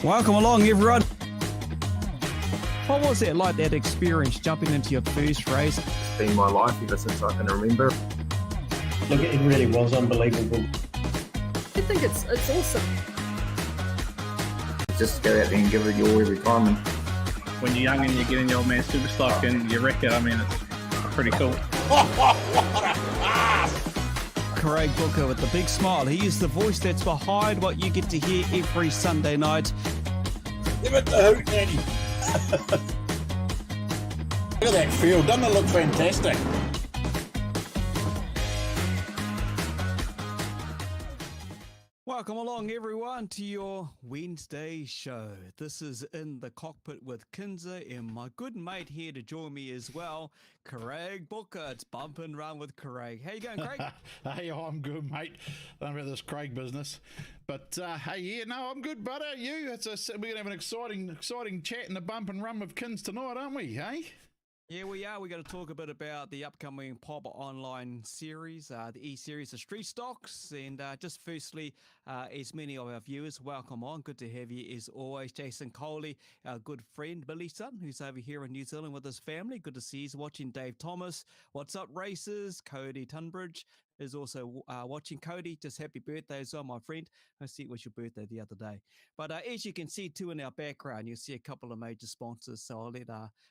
Welcome along, everyone. What was it like, that experience, jumping into your first race? It's been my life ever since I can remember. Look, it really was unbelievable. I think it's awesome. Just go out there and give it your every time. And when you're young and you get in your old man super stock and you wreck it, I mean, it's pretty cool. Craig Booker with the big smile. He is the voice that's behind what you get to hear every Sunday night. Give it the hoot, Daddy. Look at that field. Doesn't it look fantastic? Welcome along, everyone, to your Wednesday show. This is In the Cockpit with Kinser, and my good mate here to join me as well, Craig Booker. It's Bump and Run with Craig. How you going, Craig? Hey, I'm good, mate. I don't know about this Craig business. But, hey, yeah, no, I'm good, brother. You? We're going to have an exciting chat in the Bump and Run with Kins tonight, aren't we, hey? Yeah, we are. We're going to talk a bit about the upcoming Pop Online series, the E-Series of Street Stocks. And just firstly, as many of our viewers, welcome on. Good to have you as always. Jason Coley, our good friend, Billy's son, who's over here in New Zealand with his family. Good to see he's watching. Dave Thomas, What's Up Races? Cody Tunbridge is also watching. Cody, just happy birthday as well, my friend. I see it was your birthday the other day. But as you can see too in our background, you'll see a couple of major sponsors. So I'll let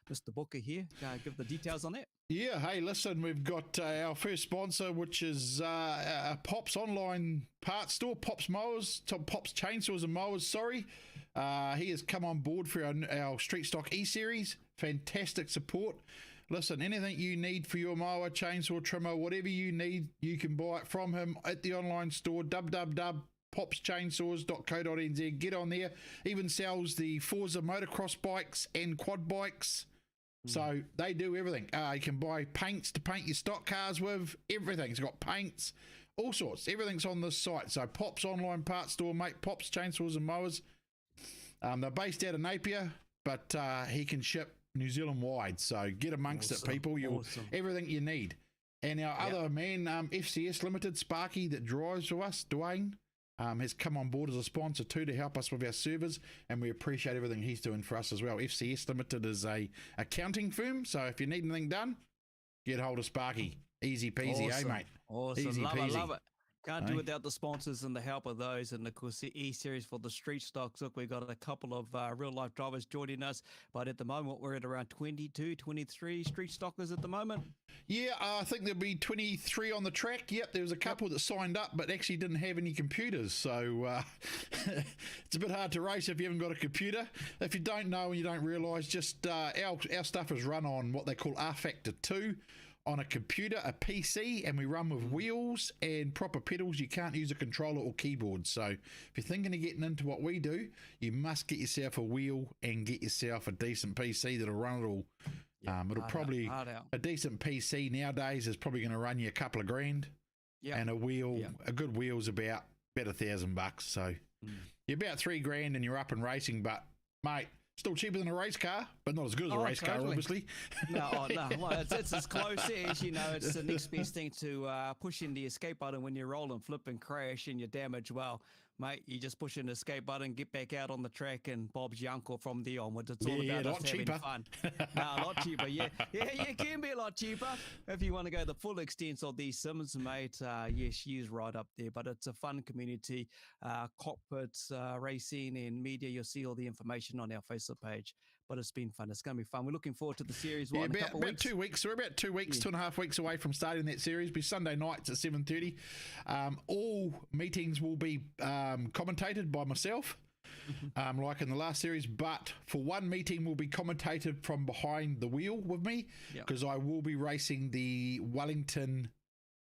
Mr. Booker here give the details on that. Yeah, hey, listen, we've got our first sponsor, which is Pop's online parts store, Pop's Mowers, Pop's Chainsaws and Mowers, sorry. He has come on board for our Street Stock E-Series. Fantastic support. Listen, anything you need for your mower, chainsaw, trimmer, whatever you need, you can buy it from him at the online store, www.popschainsaws.co.nz. Get on there. Even sells the Forza motocross bikes and quad bikes. So they do everything. You can buy paints to paint your stock cars with, everything. It's got paints, all sorts. Everything's on this site. So Pop's online parts store, mate, Pop's Chainsaws and Mowers. They're based out of Napier, but he can ship New Zealand wide, so get amongst it, people. You'll everything you need. And our other man, FCS Limited, Sparky, that drives for us, Dwayne, has come on board as a sponsor too to help us with our servers, and we appreciate everything he's doing for us as well. FCS Limited is a accounting firm, so if you need anything done, get hold of Sparky. Easy peasy, awesome. Mate? Awesome, Easy love peasy. it, love it. Can't do without the sponsors and the help of those. And of course, the E-Series for the Street Stocks. Look, we've got a couple of real-life drivers joining us. But at the moment, we're at around 22, 23 Street Stockers at the moment. Yeah, I think there'll be 23 on the track. Yep, there was a couple that signed up but actually didn't have any computers. So it's a bit hard to race if you haven't got a computer. If you don't know and you don't realise, just our stuff is run on what they call R-Factor 2. On a computer, a PC, and we run with wheels and proper pedals. You can't use a controller or keyboard. So if you're thinking of getting into what we do, you must get yourself a wheel and get yourself a decent PC that'll run it all. It'll probably, a decent PC nowadays is probably going to run you a couple of grand. And a wheel, a good wheel's about $1,000. So you're about $3,000 and you're up and racing, but mate, still cheaper than a race car, but not as good as a race car, obviously. No. Well, it's as close as, it's the next best thing to push in the escape button when you roll and flip and crash and you damage. Well, mate, you just push in the escape button, get back out on the track, and Bob's your uncle from there onwards. It's all about us having fun. No, a lot cheaper, yeah. Yeah, it can be a lot cheaper. If you want to go the full extent of these sims, mate, yes, she is right up there. But it's a fun community, cockpits, racing and media. You'll see all the information on our Facebook page. But it's been fun. It's going to be fun. We're looking forward to the series. In a couple about weeks? 2 weeks. So we're about 2 weeks, 2.5 weeks away from starting that series. It'll be Sunday nights at 7:30. All meetings will be commentated by myself, like in the last series. But for one meeting, will be commentated from behind the wheel with me, because I will be racing the Wellington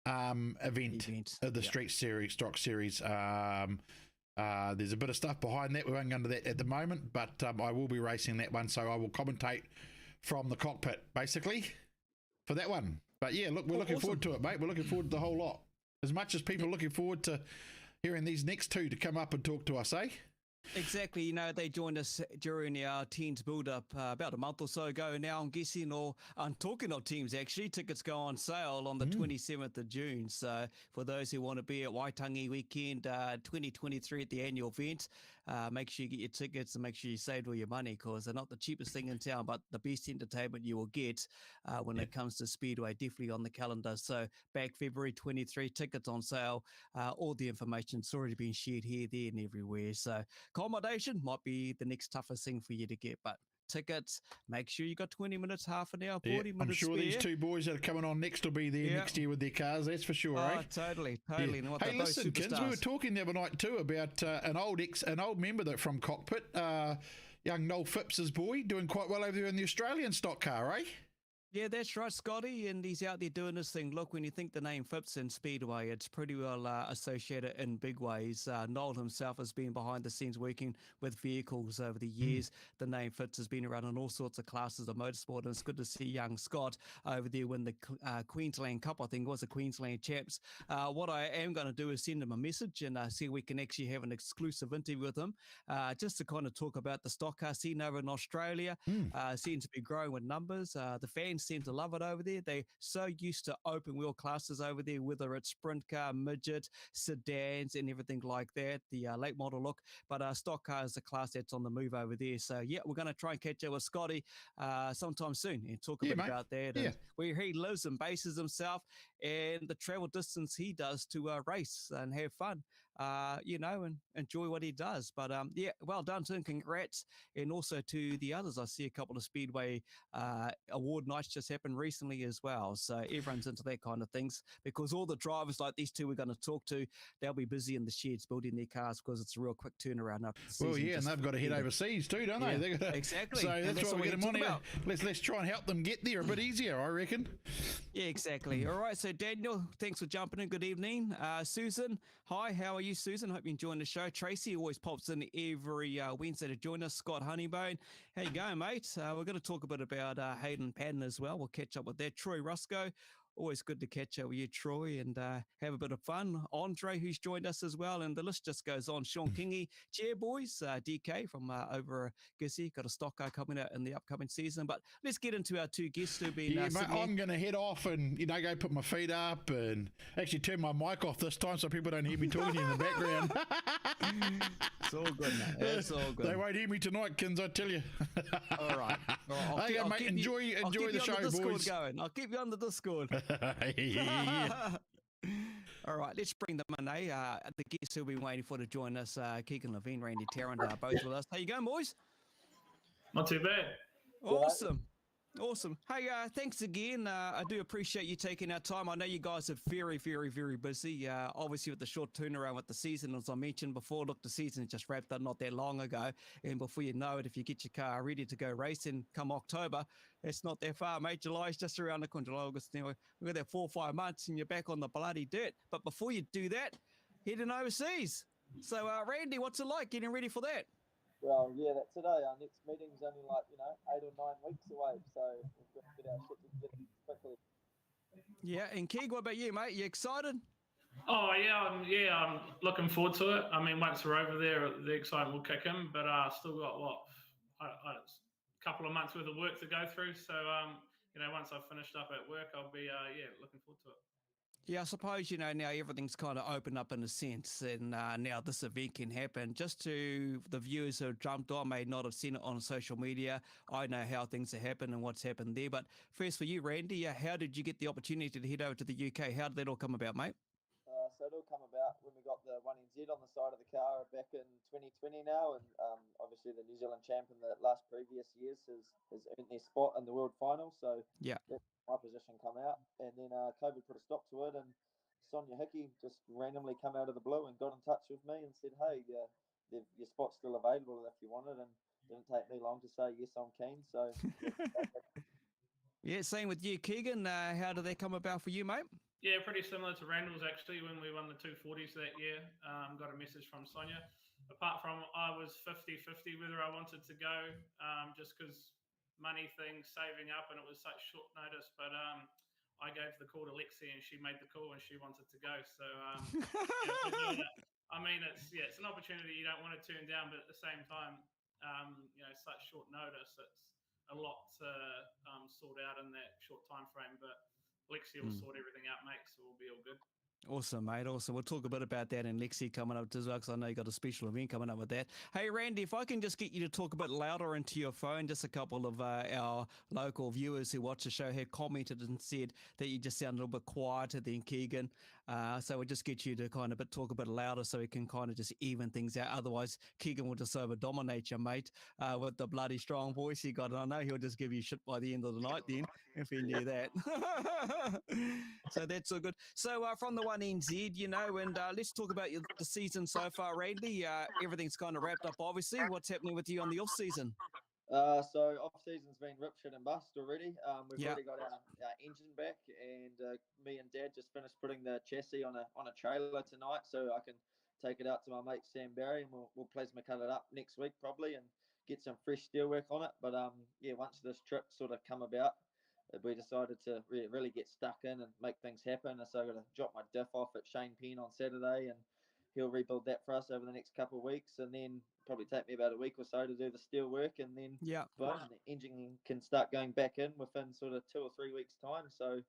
event of the Street Series, Stock Series. There's a bit of stuff behind that. We won't go into that at the moment, but I will be racing that one, so I will commentate from the cockpit, basically, for that one. But yeah, look, we're looking forward to it, mate. We're looking forward to the whole lot. As much as people are looking forward to hearing these next two to come up and talk to us, eh? Exactly. They joined us during our teams build-up about a month or so ago now, I'm guessing, or I'm talking of teams, actually. Tickets go on sale on the 27th of June. So for those who want to be at Waitangi Weekend 2023 at the annual event, make sure you get your tickets and make sure you saved all your money, because they're not the cheapest thing in town, but the best entertainment you will get when it comes to Speedway, definitely on the calendar. So back February 23, tickets on sale. All the information's already been shared here, there and everywhere. So accommodation might be the next toughest thing for you to get, but tickets, make sure you got 20 minutes, half an hour, 40 minutes I'm sure spare. these two boys that are coming on next will be there next year with their cars, that's for sure, Oh, eh? totally. Yeah. And what Hey, they're both listen, Kins, we were superstars. talking the other night too about an old member that from Kokpit, young Noel Phipps's boy, doing quite well over there in the Australian stock car, eh? Yeah, that's right, Scotty, and he's out there doing this thing. Look, when you think the name Phipps and Speedway, it's pretty well associated in big ways. Noel himself has been behind the scenes working with vehicles over the years. The name Phipps has been around in all sorts of classes of motorsport, and it's good to see young Scott over there win the Queensland Cup, I think it was the Queensland Champs. What I am going to do is send him a message and see if we can actually have an exclusive interview with him, just to kind of talk about the stock car scene over in Australia. Seems to be growing with numbers. The fans seem to love it over there. They're so used to open wheel classes over there, whether it's sprint car, midget, sedans, and everything like that, the late model look. But stock car is a class that's on the move over there. So, yeah, we're going to try and catch up with Scotty sometime soon and talk a bit about that. And where he lives and bases himself and the travel distance he does to race and have fun. And enjoy what he does. But well done to him. Congrats. And also to the others. I see a couple of Speedway award nights just happened recently as well. So everyone's into that kind of things, because all the drivers like these two we're going to talk to, they'll be busy in the sheds building their cars, because it's a real quick turnaround up the season. Well, yeah, and they've got to head overseas too, don't they? Yeah, exactly. So that's why we get them on here. About. Let's try and help them get there a bit easier, I reckon. Yeah, exactly. All right, so Daniel, thanks for jumping in. Good evening. Susan, hi, how are you, Susan? Hope you're enjoying the show. Tracy always pops in every Wednesday to join us. Scott Honeybone, how you going, mate? We're going to talk a bit about Hayden Padden as well. We'll catch up with that. Troy Rusco, always good to catch up with you, Troy, and have a bit of fun. Andre, who's joined us as well, and the list just goes on. Sean Kingy, Chair Boys, DK from over Gissy, got a stock car coming out in the upcoming season. But let's get into our two guests who've been mate, I'm going to head off and, go put my feet up and actually turn my mic off this time so people don't hear me talking in the background. It's all good, mate. It's all good. They won't hear me tonight, Kins, I tell you. All right. Hey, mate, enjoy the show, boys. I'll keep you on the Discord. All right, let's bring them in, the guests who've been waiting for to join us, Keegan Levien, Randal Tarrant, both with us. How you going, boys? Not too bad. Awesome. Hey, thanks again. I do appreciate you taking our time. I know you guys are very, very, very busy. Obviously, with the short turnaround with the season, as I mentioned before, look, the season just wrapped up not that long ago. And before you know it, if you get your car ready to go racing come October, it's not that far, mate. July's just around the corner. July, August, we've got that 4 or 5 months and you're back on the bloody dirt. But before you do that, heading overseas. So, Randy, what's it like getting ready for that? Well, yeah, that's today. Our next meeting's only 8 or 9 weeks away, so we've got to get our shit together quickly. Yeah, and Keeg, what about you, mate? You excited? Oh, I'm looking forward to it. I mean, once we're over there, the excitement will kick in, but still got, a couple of months worth of work to go through, so, once I've finished up at work, I'll be, looking forward to it. Yeah, I suppose, now everything's kind of opened up in a sense, and now this event can happen. Just to the viewers who have jumped on, may not have seen it on social media, I know how things have happened and what's happened there. But first for you, Randy, how did you get the opportunity to head over to the UK? How did that all come about, mate? So it all come about when we got the 1NZ on the side of the car back in 2020 now, and obviously the New Zealand champ in the last previous years has earned their spot in the world final. So yeah, my position come out, and then COVID put a stop to it, and Sonia Hickey just randomly come out of the blue and got in touch with me and said, hey, your spot's still available if you want it, and it didn't take me long to say yes, I'm keen. So yeah, same with you, Keegan. How did that come about for you, mate? Yeah, pretty similar to Randall's actually. When we won the 240s that year, got a message from Sonia. Apart from I was 50-50 whether I wanted to go, just because money things, saving up, and it was such short notice. But I gave the call to Lexi, and she made the call, and she wanted to go. So I mean, it's an opportunity you don't want to turn down, but at the same time, such short notice, it's a lot to sort out in that short time frame. But Lexi will sort everything out, mate, so we'll be all good. Awesome, mate. Awesome. We'll talk a bit about that in Lexi coming up as well, because I know you got a special event coming up with that. Hey, Randy, if I can just get you to talk a bit louder into your phone, just a couple of our local viewers who watch the show have commented and said that you just sound a little bit quieter than Keegan. So we'll just get you to kind of talk a bit louder so we can kind of just even things out. Otherwise, Keegan will just over-dominate you, mate, with the bloody strong voice he got. And I know he'll just give you shit by the end of the night then, if he knew that. So that's all good. So from the one NZ, and let's talk about the season so far, Randy. Everything's kind of wrapped up, obviously. What's happening with you on the off season? So off season's been rip, shit and bust already. We've already got our engine back, and me and Dad just finished putting the chassis on a trailer tonight, so I can take it out to my mate Sam Barry, and we'll plasma cut it up next week probably, and get some fresh steelwork on it. But once this trip sort of come about, we decided to really get stuck in and make things happen. And so I got to drop my diff off at Shane Penn on Saturday, and he'll rebuild that for us over the next couple of weeks, and then probably take me about a week or so to do the steel work, and then boom, the engine can start going back in within sort of 2 or 3 weeks time. So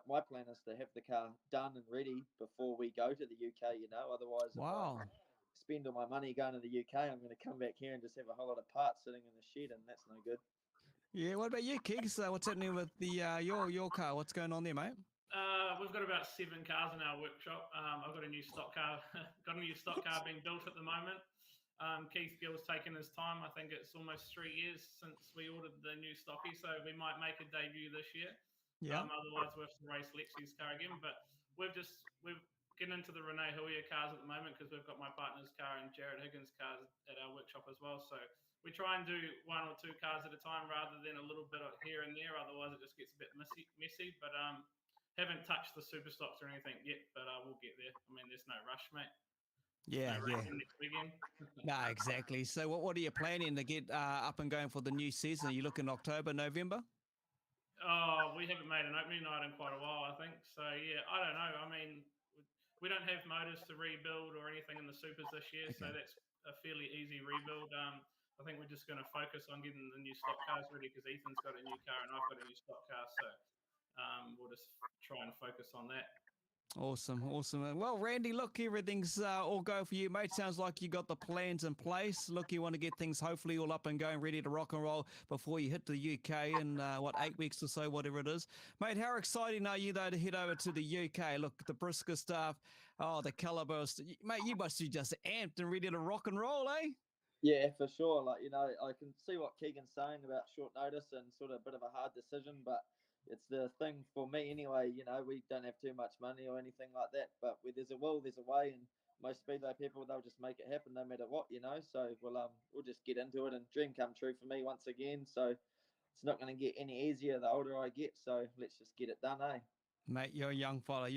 my plan is to have the car done and ready before we go to the UK, otherwise if I spend all my money going to the UK, I'm going to come back here and just have a whole lot of parts sitting in the shed, and that's no good. Yeah, what about you, Kiggs? What's happening with the your car? What's going on there, mate? We've got about 7 cars in our workshop. I've got a new stock car, being built at the moment. Keith Gill's taken his time. I think it's almost 3 years since we ordered the new stocky, so we might make a debut this year. Yeah. Otherwise, we'll have to race Lexi's car again. But we've getting into the Renee Huia cars at the moment because we've got my partner's car and Jared Higgins' cars at our workshop as well. So we try and do 1 or 2 cars at a time rather than a little bit of here and there. Otherwise, it just gets a bit messy. But haven't touched the super stocks or anything yet, but we'll get there. I mean, there's no rush, mate. Yeah. Next weekend. No, exactly. So what are you planning to get up and going for the new season? Are you looking October, November? Oh, we haven't made an opening night in quite a while, I think. So, yeah, I don't know. I mean, we don't have motors to rebuild or anything in the supers this year, so that's a fairly easy rebuild. I think we're just going to focus on getting the new stock cars ready because Ethan's got a new car and I've got a new stock car. So we'll just try and focus on that. Awesome. Well, Randy, look, everything's all go for you, mate. Sounds like you got the plans in place. Look, you want to get things hopefully all up and going, ready to rock and roll before you hit the UK in, 8 weeks or so, whatever it is. Mate, how exciting are you, though, to head over to the UK? Look, the Brisker stuff, the caliber, mate, you must be just amped and ready to rock and roll, eh? Yeah, for sure. I can see what Keegan's saying about short notice and sort of a bit of a hard decision, but it's the thing for me anyway. We don't have too much money or anything like that, but where there's a will, there's a way, and most Speedway people, they'll just make it happen no matter what, So we'll just get into it, and dream come true for me once again. So it's not going to get any easier the older I get. So let's just get it done, eh? Mate, you're a young fella.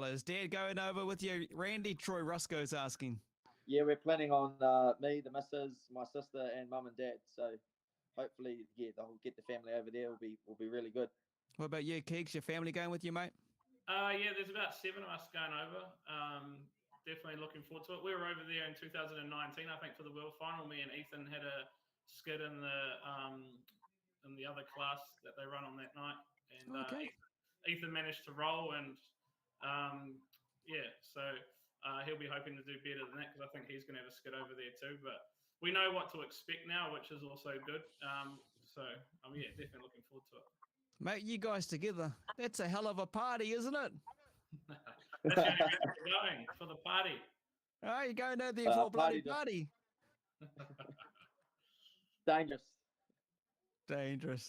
Is Dad going over with you? Randy, Troy Rusco's asking. Yeah, we're planning on me, the missus, my sister, and mum and dad. So hopefully, they'll get the family over there. Will be really good. What about you, Keegs? Your family going with you, mate? Yeah, there's about 7 of us going over. Definitely looking forward to it. We were over there in 2019, I think, for the World Final. Me and Ethan had a skid in the other class that they run on that night, and Ethan managed to roll, and so he'll be hoping to do better than that because I think he's going to have a skid over there too. But we know what to expect now, which is also good. Definitely looking forward to it. Mate, you guys together, that's a hell of a party, isn't it? That's the only reason we're going, for the party. Oh, you're going out there for a bloody party. Dangerous.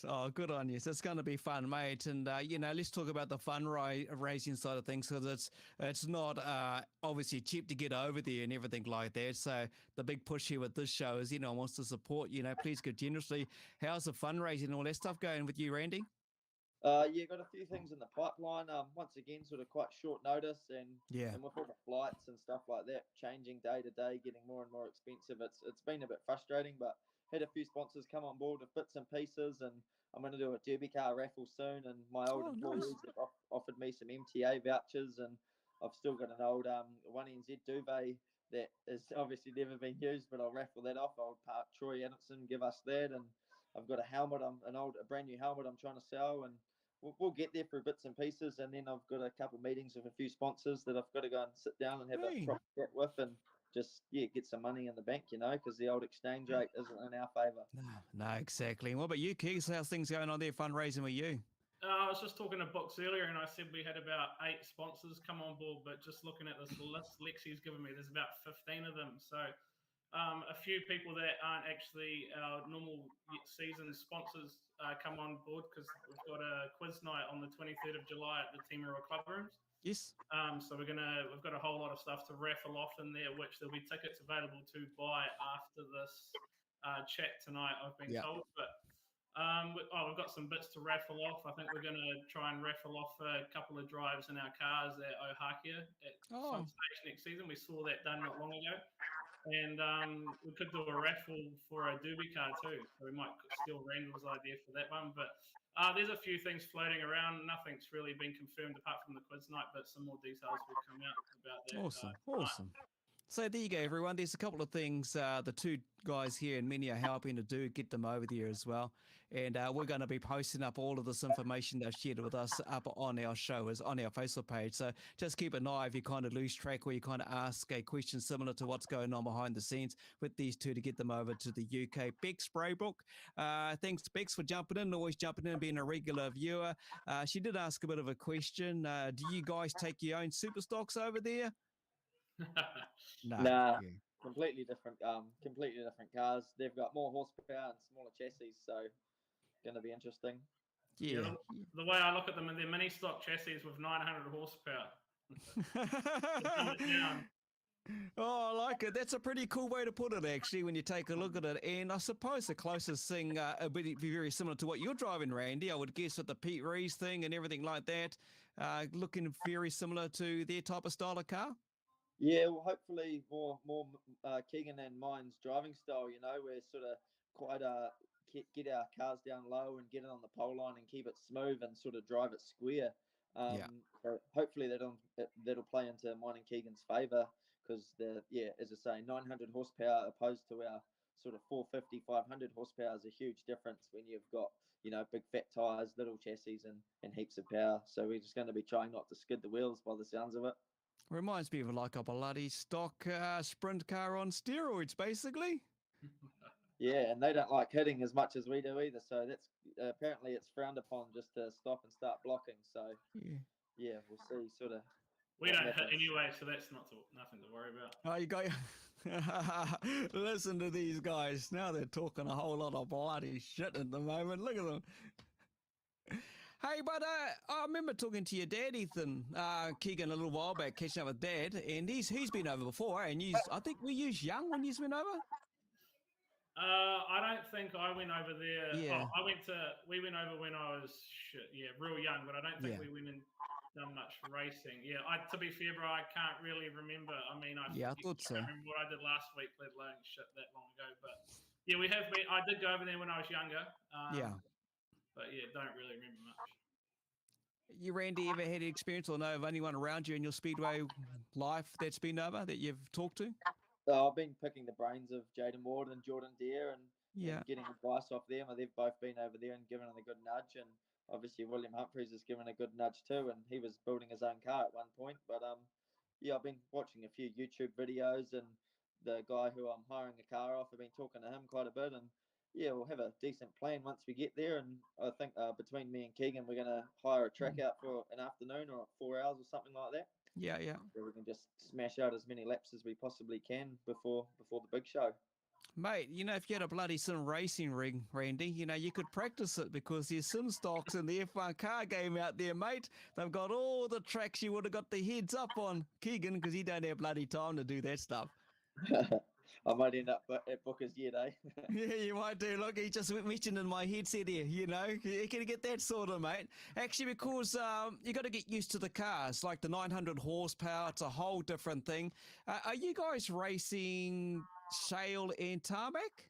Oh, good on you. So it's going to be fun, mate. And, let's talk about the fundraising side of things because it's not obviously cheap to get over there and everything like that. So the big push here with this show is, wants to support, please give generously. How's the fundraising and all that stuff going with you, Randy? Got a few things in the pipeline. Once again, sort of quite short notice, and with all the flights and stuff like that changing day to day, getting more and more expensive. It's been a bit frustrating, but had a few sponsors come on board with bits and pieces, and I'm going to do a derby car raffle soon. And my old employees have offered me some MTA vouchers, and I've still got an old 1NZ duvet that has obviously never been used, but I'll raffle that off. Old part Troy Anderson give us that, and I've got a helmet. A brand new helmet I'm trying to sell, and we'll get there for bits and pieces. And then I've got a couple of meetings with a few sponsors that I've got to go and sit down and have Hey. a proper chat with, and just get some money in the bank, because the old exchange rate isn't in our favour. No, exactly. And what about you, Keegs? How's things going on there fundraising with you? I was just talking to Books earlier, and I said we had about 8 sponsors come on board. But just looking at this list Lexi's given me, there's about 15 of them. So a few people that aren't actually our normal season sponsors come on board, because we've got a quiz night on the 23rd of July at the Timaru Club Rooms. Yes. So we've got a whole lot of stuff to raffle off in there, which there'll be tickets available to buy after this chat tonight, I've been told. But we've got some bits to raffle off. I think we're going to try and raffle off a couple of drives in our cars at Ohakia at some stage next season. We saw that done not long ago. And we could do a raffle for a Doobie car too. So we might steal Randall's idea for that one. But there's a few things floating around. Nothing's really been confirmed apart from the quiz night, but some more details will come out about that. Awesome. So there you go, everyone. There's a couple of things the two guys here and Minnie are helping to do, get them over there as well. And we're going to be posting up all of this information they've shared with us up on our show, on our Facebook page. So just keep an eye if you kind of lose track or you kind of ask a question similar to what's going on behind the scenes with these two to get them over to the UK. Bex Braybrook, thanks Bex for jumping in, always jumping in and being a regular viewer. She did ask a bit of a question. Do you guys take your own super stocks over there? Nah, Yeah. completely different cars. They've got more horsepower and smaller chassis, so going to be interesting. Yeah. The way I look at them, they're mini stock chassis with 900 horsepower. Oh, I like it. That's a pretty cool way to put it, actually, when you take a look at it. And I suppose the closest thing would be very similar to what you're driving, Randy. I would guess with the Pete Rees thing and everything like that, looking very similar to their type of style of car. Yeah, well, hopefully more Keegan and mine's driving style. We're sort of quite get our cars down low and get it on the pole line and keep it smooth and sort of drive it square. So hopefully that'll play into mine and Keegan's favour, because as I say, 900 horsepower opposed to our sort of 450, 500 horsepower is a huge difference when you've got big fat tyres, little chassis, and heaps of power. So we're just going to be trying not to skid the wheels by the sounds of it. Reminds me of like a bloody stock sprint car on steroids, basically. Yeah, and they don't like hitting as much as we do either. So that's apparently it's frowned upon just to stop and start blocking. So yeah, we'll see. Sort of. We don't hit anyway, so that's nothing to worry about. Oh, you go. Listen to these guys. Now they're talking a whole lot of bloody shit at the moment. Look at them. Hey, but I remember talking to your dad, Ethan, Keegan, a little while back, catching up with Dad, and he's been over before, and I think we used young when he's been over. I don't think I went over there. Yeah. We went over when I was real young, but I don't think we went and done much racing. Yeah, to be fair, bro, I can't really remember. I mean, I thought so. can't remember what I did last week, let alone shit that long ago. But yeah, we have been. I did go over there when I was younger. But yeah, don't really remember much. You, Randy, ever had experience or know of anyone around you in your Speedway life that's been over that you've talked to? I've been picking the brains of Jaden Ward and Jordan Deere and getting advice off them. They've both been over there and given it a good nudge. And obviously William Humphreys has given a good nudge too. And he was building his own car at one point. But I've been watching a few YouTube videos, and the guy who I'm hiring a car off, I've been talking to him quite a bit. And yeah, we'll have a decent plan once we get there. And I think between me and Keegan, we're going to hire a track out for an afternoon or 4 hours or something like that. Yeah. So we can just smash out as many laps as we possibly can before the big show. Mate, if you had a bloody sim racing rig, Randy, you could practice it, because there's sim stocks in the F1 car game out there, mate. They've got all the tracks you would have got the heads up on, Keegan, because he don't have bloody time to do that stuff. I might end up at Booker's yet, eh? Yeah, you might do. Look, he just mentioned in my headset here, you can get that sorted, mate. Actually, because you got to get used to the cars, like the 900 horsepower. It's a whole different thing. Are you guys racing shale and tarmac,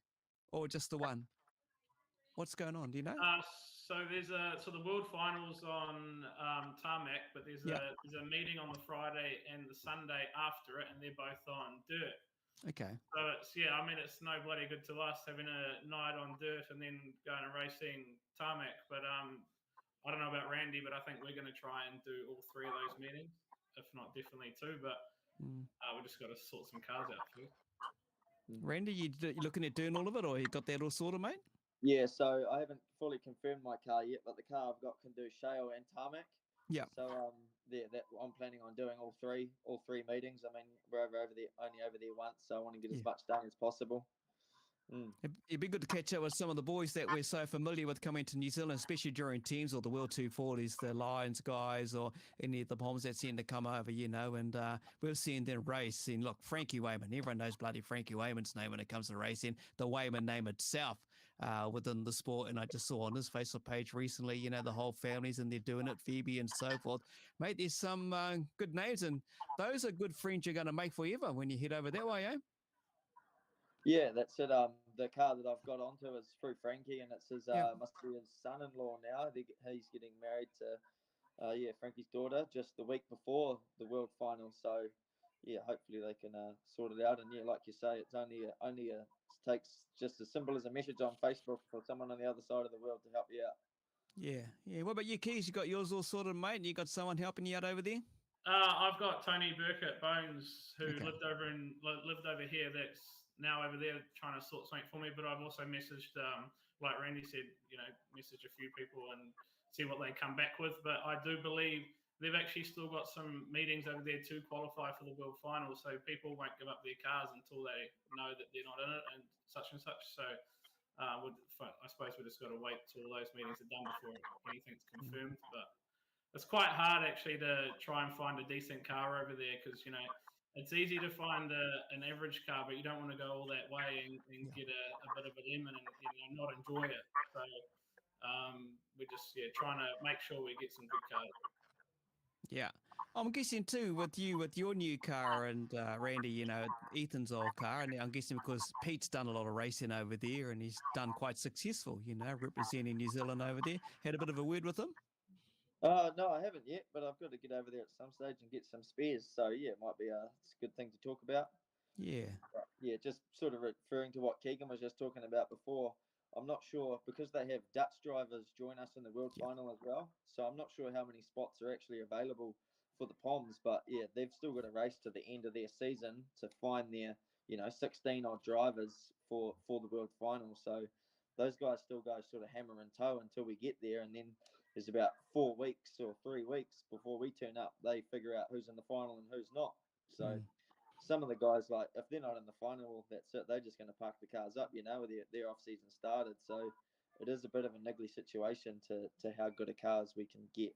or just the one? What's going on? Do you know? So the world finals on tarmac, but there's a meeting on the Friday and the Sunday after it, and they're both on dirt. Okay. So it's no bloody good to us having a night on dirt and then going and racing tarmac. But I don't know about Randy, but I think we're going to try and do all three of those meetings, if not definitely two. But we just got to sort some cars out first. Randy, you looking at doing all of it, or you got that all sorted, mate? Yeah, so I haven't fully confirmed my car yet, but the car I've got can do shale and tarmac. Yeah. So I'm planning on doing all three meetings. I mean, we're only over there once, so I want to get as much done as possible. It'd be good to catch up with some of the boys that we're so familiar with coming to New Zealand, especially during teams or the World 240s, the Lions guys or any of the Bombs that seem to come over, and we've seen them race. And look, Frankie Wayman, everyone knows bloody Frankie Wayman's name when it comes to racing, the Wayman name itself within the sport. And I just saw on his Facebook page recently, the whole families and they're doing it, Phoebe and so forth. Mate, there's some good names, and those are good friends you're going to make forever when you head over that way, eh? Yeah, that's it. The car that I've got onto is through Frankie, and it's his must be his son-in-law now. He's getting married to Frankie's daughter just the week before the world final. So hopefully they can sort it out. And like you say, it's only takes just as simple as a message on Facebook for someone on the other side of the world to help you out. Yeah. What about you, Keys? You got yours all sorted, mate? And you got someone helping you out over there? I've got Tony Burkett Bones, who lived over here. That's now over there trying to sort something for me. But I've also messaged, like Randy said, message a few people and see what they come back with. But I do believe they've actually still got some meetings over there to qualify for the world final. So people won't give up their cars until they know that they're not in it and such and such. So I suppose we just got to wait till those meetings are done before anything's confirmed. But it's quite hard actually to try and find a decent car over there because it's easy to find an average car, but you don't want to go all that way and get a bit of a lemon and not enjoy it. So we're just trying to make sure we get some good cars. Yeah. I'm guessing too with your new car and Randy, Ethan's old car, and I'm guessing because Pete's done a lot of racing over there and he's done quite successful, representing New Zealand over there. Had a bit of a word with him. No, I haven't yet, but I've got to get over there at some stage and get some spares. So it might be it's a good thing to talk about. Yeah. But, just sort of referring to what Keegan was just talking about before. I'm not sure because they have Dutch drivers join us in the world final as well. So I'm not sure how many spots are actually available for the Poms, but they've still got a race to the end of their season to find their 16 odd drivers for the world final. So those guys still go sort of hammer and toe until we get there, and then there's about 4 weeks or 3 weeks before we turn up. They figure out who's in the final and who's not. So some of the guys, like, if they're not in the final, that's it. They're just going to park the cars up, with their off-season started. So it is a bit of a niggly situation to how good a cars we can get.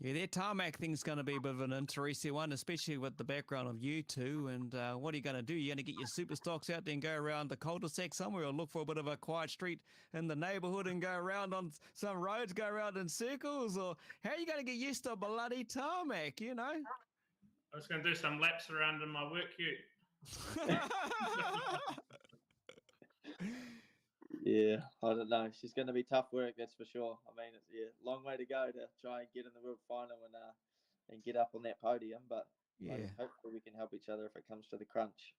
Yeah, their tarmac thing's going to be a bit of an interesting one, especially with the background of you two. And what are you going to do? You're going to get your super stocks out there and go around the cul-de-sac somewhere, or look for a bit of a quiet street in the neighborhood and go around on some roads, go around in circles? Or how are you going to get used to bloody tarmac, I was going to do some laps around in my work ute. Yeah, I don't know. She's going to be tough work, that's for sure. I mean, it's a long way to go to try and get in the world final and get up on that podium. But hopefully we can help each other if it comes to the crunch.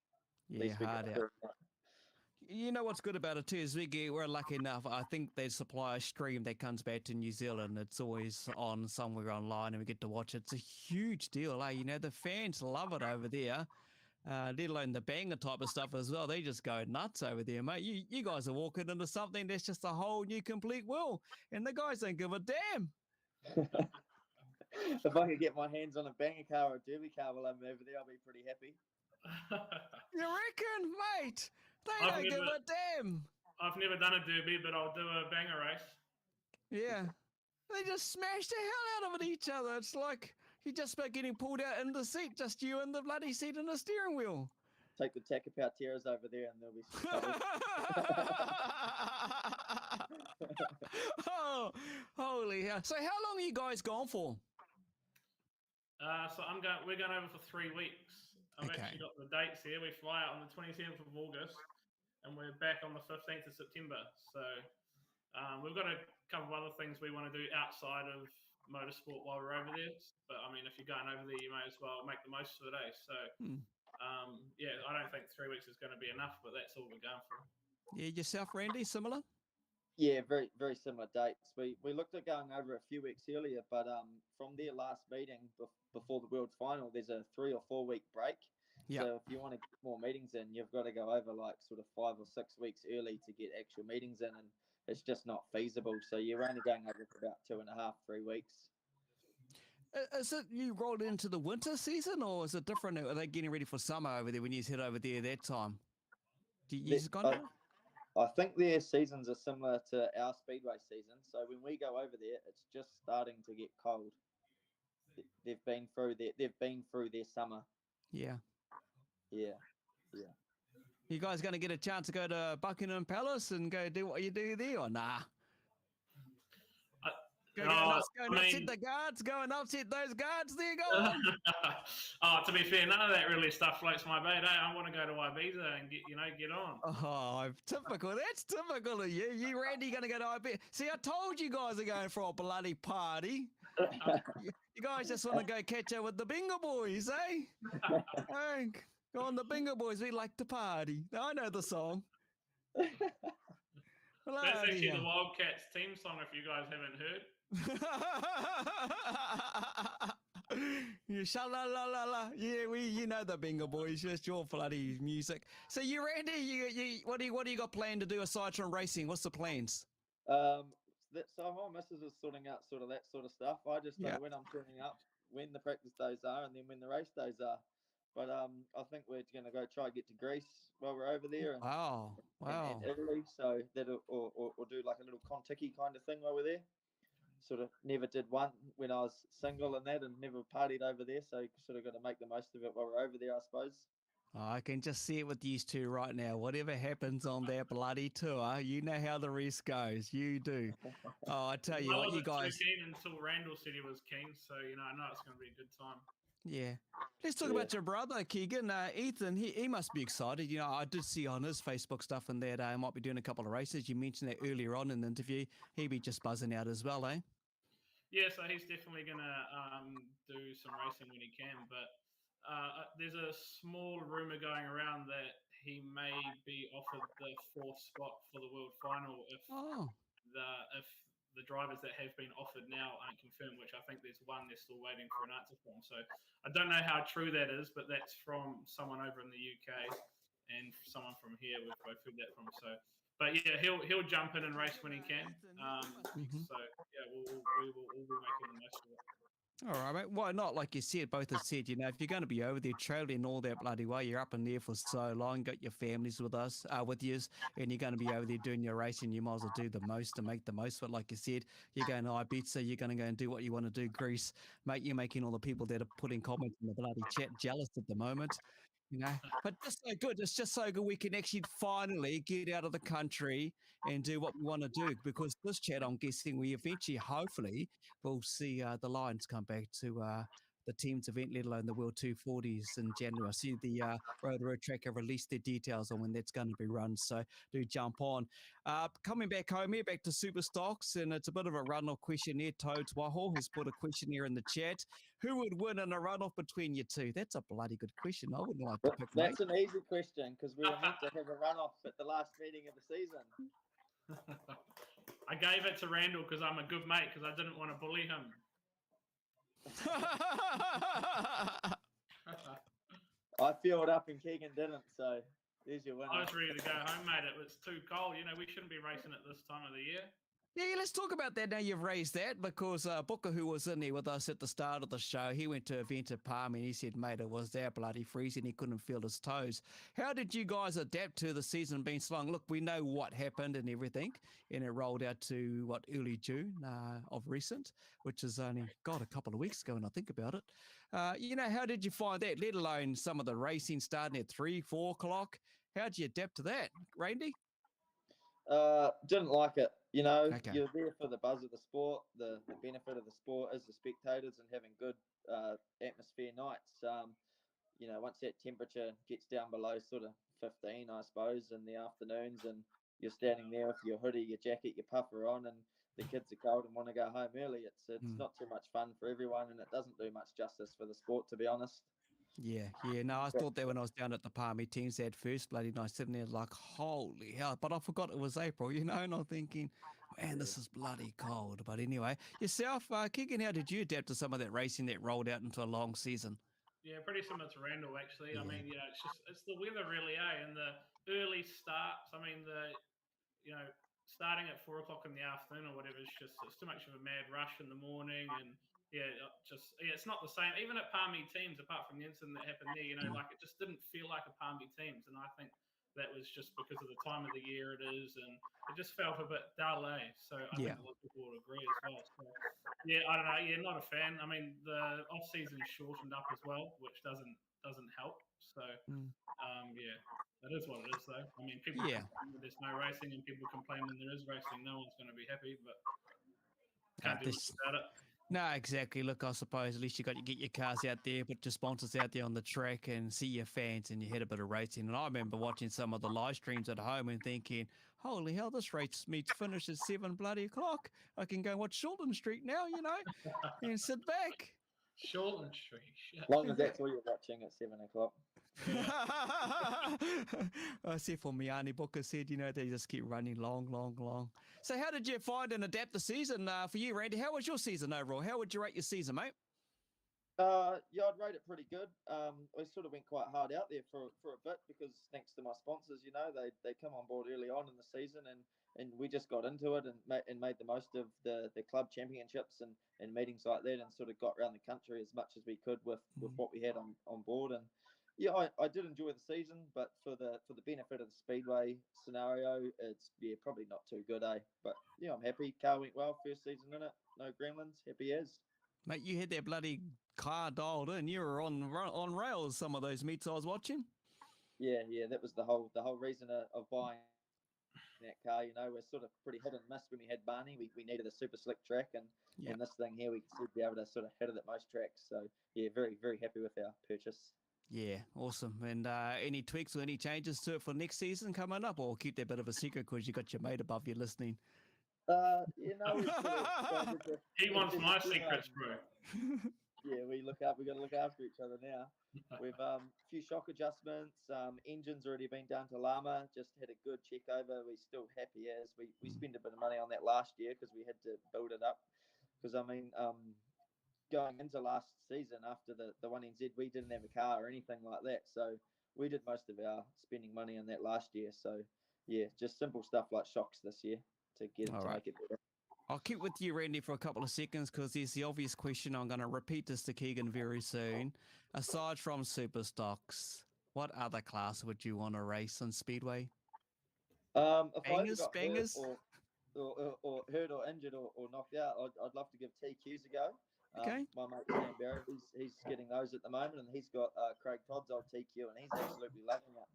Yeah, hard out. What's good about it too is we're lucky enough. I think they supply a stream that comes back to New Zealand. It's always on somewhere online, and we get to watch it. It's a huge deal, the fans love it over there. Let alone the banger type of stuff as well. They just go nuts over there, mate. You guys are walking into something that's just a whole new complete world, and the guys don't give a damn. If I could get my hands on a banger car or a derby car while I'm over there, I'll be pretty happy. You reckon, mate? They don't give a damn. I've never done a derby, but I'll do a banger race. Yeah. They just smash the hell out of each other. It's like you're just about getting pulled out in the seat, just you and the bloody seat and the steering wheel. Take the Takapau Terras over there and there'll be some trouble. Oh, holy hell. So how long are you guys gone for? So we're going over for 3 weeks. I've actually got the dates here. We fly out on the 27th of August and we're back on the 15th of September. So we've got a couple of other things we want to do outside of motorsport while we're over there. But I mean, if you're going over there, you may as well make the most of the day. So, yeah, I don't think 3 weeks is going to be enough, but that's all we're going for. Yeah, yourself, Randy, similar? Yeah, very very similar dates. We looked at going over a few weeks earlier, but from their last meeting before the World Final, there's a 3 or 4 week break. Yeah. So if you want to get more meetings in, you've got to go over like sort of 5 or 6 weeks early to get actual meetings in, and it's just not feasible. So you're only going over for about 2.5, 3 weeks. Is it you rolled into the winter season, or is it different? Are they getting ready for summer over there when you head over there that time? Do you just gone now? I think their seasons are similar to our Speedway season. So when we go over there, it's just starting to get cold. They've been through their summer. Yeah. Yeah. You guys going to get a chance to go to Buckingham Palace and go do what you do there, or nah? Go nuts, hit the guards, go and upset those guards there, go on. To be fair, none of that really stuff floats my boat. I want to go to Ibiza and get on. Oh, typical. That's typical of you. You, Randy, going to go to Ibiza. See, I told you guys are going for a bloody party. You guys just want to go catch up with the Bingo Boys, eh? Hey, go on, the Bingo Boys. We like to party. I know the song. That's actually the Wildcats team song, if you guys haven't heard. You sha-la-la-la-la. Yeah, you know the Bingo Boys. Just your bloody music. So you, Randy, what do you got planned to do aside from racing? What's the plans? So my missus is sorting out that sort of stuff. I just know when I'm turning up, when the practice days are, and then when the race days are. But I think we're going to go try and get to Greece while we're over there. And Italy, so that or do like a little Contiki kind of thing while we're there. Sort of never did one when I was single and that, and never partied over there. So sort of got to make the most of it while we're over there, I suppose. I can just see it with these two right now. Whatever happens on that bloody tour, you know how the rest goes. You do. Oh, I tell you what, you guys. I wasn't too keen until Randall said he was keen, so I know it's going to be a good time. Yeah. Let's talk about your brother, Keegan. Ethan, he must be excited. I did see on his Facebook stuff and that he might be doing a couple of races. You mentioned that earlier on in the interview. He'd be just buzzing out as well, eh? Yeah, so he's definitely going to do some racing when he can. But there's a small rumour going around that he may be offered the 4th spot for the World Final if the drivers that have been offered now aren't confirmed, which I think there's one they're still waiting for an answer from. So I don't know how true that is, but that's from someone over in the UK and someone from here we've both heard that from. So, but yeah, he'll jump in and race when he can. So yeah, we will all be making the most of it. All right, mate. Why not? Like you said, both have said, if you're going to be over there traveling all that bloody way, you're up in there for so long, got your families with yous, and you're going to be over there doing your racing, you might as well do the most to make the most of it. Like you said, you're going to Ibiza, you're going to go and do what you want to do, Greece. Mate, you're making all the people that are putting comments in the bloody chat jealous at the moment. But just so good. It's just so good we can actually finally get out of the country and do what we want to do. Because this chat, I'm guessing, we eventually, hopefully, will see the Lions come back to the team's event, let alone the World 240s in January. I see the Road Track have released their details on when that's going to be run, so do jump on. Coming back home here, back to Super Stocks, and it's a bit of a run-off question here. Toads Wahoo has put a question here in the chat. Who would win in a run-off between you two? That's a bloody good question. I wouldn't like to pick That's an easy question, because we were meant to have a run-off at the last meeting of the season. I gave it to Randall because I'm a good mate, because I didn't want to bully him. I filled up and Keegan didn't, so there's your winner. I was ready to go home, mate. It was too cold. We shouldn't be racing at this time of the year. Yeah, let's talk about that now you've raised that, because Booker, who was in there with us at the start of the show, he went to an event at Palm and he said, mate, it was that bloody freezing. He couldn't feel his toes. How did you guys adapt to the season being so long? Look, we know what happened and everything, and it rolled out to, early June of recent, which is only, a couple of weeks ago when I think about it. How did you find that, let alone some of the racing starting at 3, 4 o'clock? How did you adapt to that, Randy? Didn't like it. Okay. You're there for the buzz of the sport. The benefit of the sport is the spectators and having good atmosphere nights. Once that temperature gets down below sort of 15, I suppose, in the afternoons, and you're standing there with your hoodie, your jacket, your puffer on, and the kids are cold and want to go home early. It's not too much fun for everyone, and it doesn't do much justice for the sport, to be honest. Yeah. No, I thought that when I was down at the Palmy teams that first bloody night, sitting there like, holy hell. But I forgot it was April, and I'm thinking, man, this is bloody cold. But anyway, yourself, Keegan, how did you adapt to some of that racing that rolled out into a long season? Yeah, pretty similar to Randall actually. I Yeah. mean, it's the weather really, and the early starts. I mean, starting at 4 o'clock in the afternoon or whatever it's too much of a mad rush in the morning, and it's not the same. Even at Palmy teams, apart from the incident that happened there, like it just didn't feel like a Palmy teams, and I think that was just because of the time of the year it is, and it just felt a bit dull, So I think a lot of people would agree as well. So yeah, I don't know. Yeah, not a fan. I mean, the off season shortened up as well, which doesn't help. So yeah, that is what it is, though. I mean, people complain when there's no racing, and people complain when there is racing. No one's going to be happy, but can't do much about it. No, exactly. Look, I suppose at least you got to get your cars out there, put your sponsors out there on the track and see your fans, and you had a bit of racing. And I remember watching some of the live streams at home and thinking, holy hell, this race meets finish at 7 bloody o'clock. I can go and watch Shortland Street now, and sit back. Shortland Street. As long as that's all you're watching at 7 o'clock. I see for Miani Booker said, they just keep running long. So how did you find and adapt the season for you, Randy? How was your season overall? How would you rate your season, mate? Yeah, I'd rate it pretty good. We sort of went quite hard out there for a bit because thanks to my sponsors, they come on board early on in the season, and we just got into it and made the most of the club championships and meetings like that, and sort of got around the country as much as we could with what we had on board. And yeah, I did enjoy the season, but for the benefit of the Speedway scenario, it's probably not too good, But yeah, I'm happy. Car went well, first season in it, no gremlins, happy as. Mate, you had that bloody car dialed in. You were on rails some of those meets I was watching. Yeah, that was the whole reason of buying that car. We're sort of pretty hit and miss when we had Barney. We needed a super slick track, and this thing here, we should be able to sort of hit it at most tracks. So yeah, very, very happy with our purchase. Yeah, awesome. And any tweaks or any changes to it for next season coming up, or keep that bit of a secret because you got your mate above you listening? He wants my secrets, bro. Yeah, we got to look after each other now. We've a few shock adjustments. Engines already been done to Llama. Just had a good check over. We're still happy as we spent a bit of money on that last year because we had to build it up. Because I mean, going into last season after the 1NZ, we didn't have a car or anything like that. So we did most of our spending money on that last year. So yeah, just simple stuff like shocks this year to make it better. I'll keep with you, Randy, for a couple of seconds because there's the obvious question. I'm going to repeat this to Keegan very soon. Aside from super stocks, what other class would you want to race on Speedway? If bangers? Or hurt or injured or knocked out, I'd love to give TQs a go. Okay. My mate Sam Barrett, he's getting those at the moment, and he's got Craig Todd's old TQ, and he's absolutely loving it.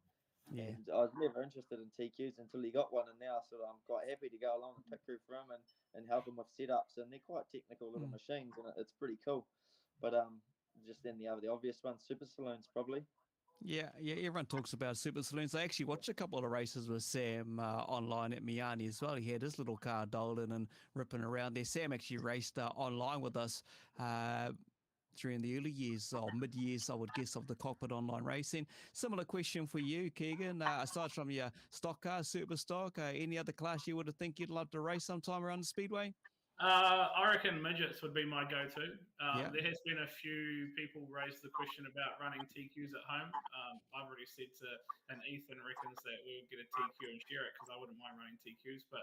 Yeah. And I was never interested in TQs until he got one, and now I'm quite happy to go along and pit crew for him and help him with setups. And they're quite technical little machines, and it's pretty cool. But just then the obvious one, super saloons probably. Yeah, everyone talks about super saloons. I actually watched a couple of races with Sam online at Miani as well. He had his little car dialed in and ripping around there. Sam actually raced online with us during the early years or mid-years, I would guess, of the Kokpit online racing. Similar question for you, Keegan. Aside from your stock car, super stock, any other class you would think you'd love to race sometime around the Speedway? I reckon midgets would be my go-to. There has been a few people raise the question about running TQs at home. I've already said to, and Ethan reckons that we would get a TQ and share it because I wouldn't mind running TQs, but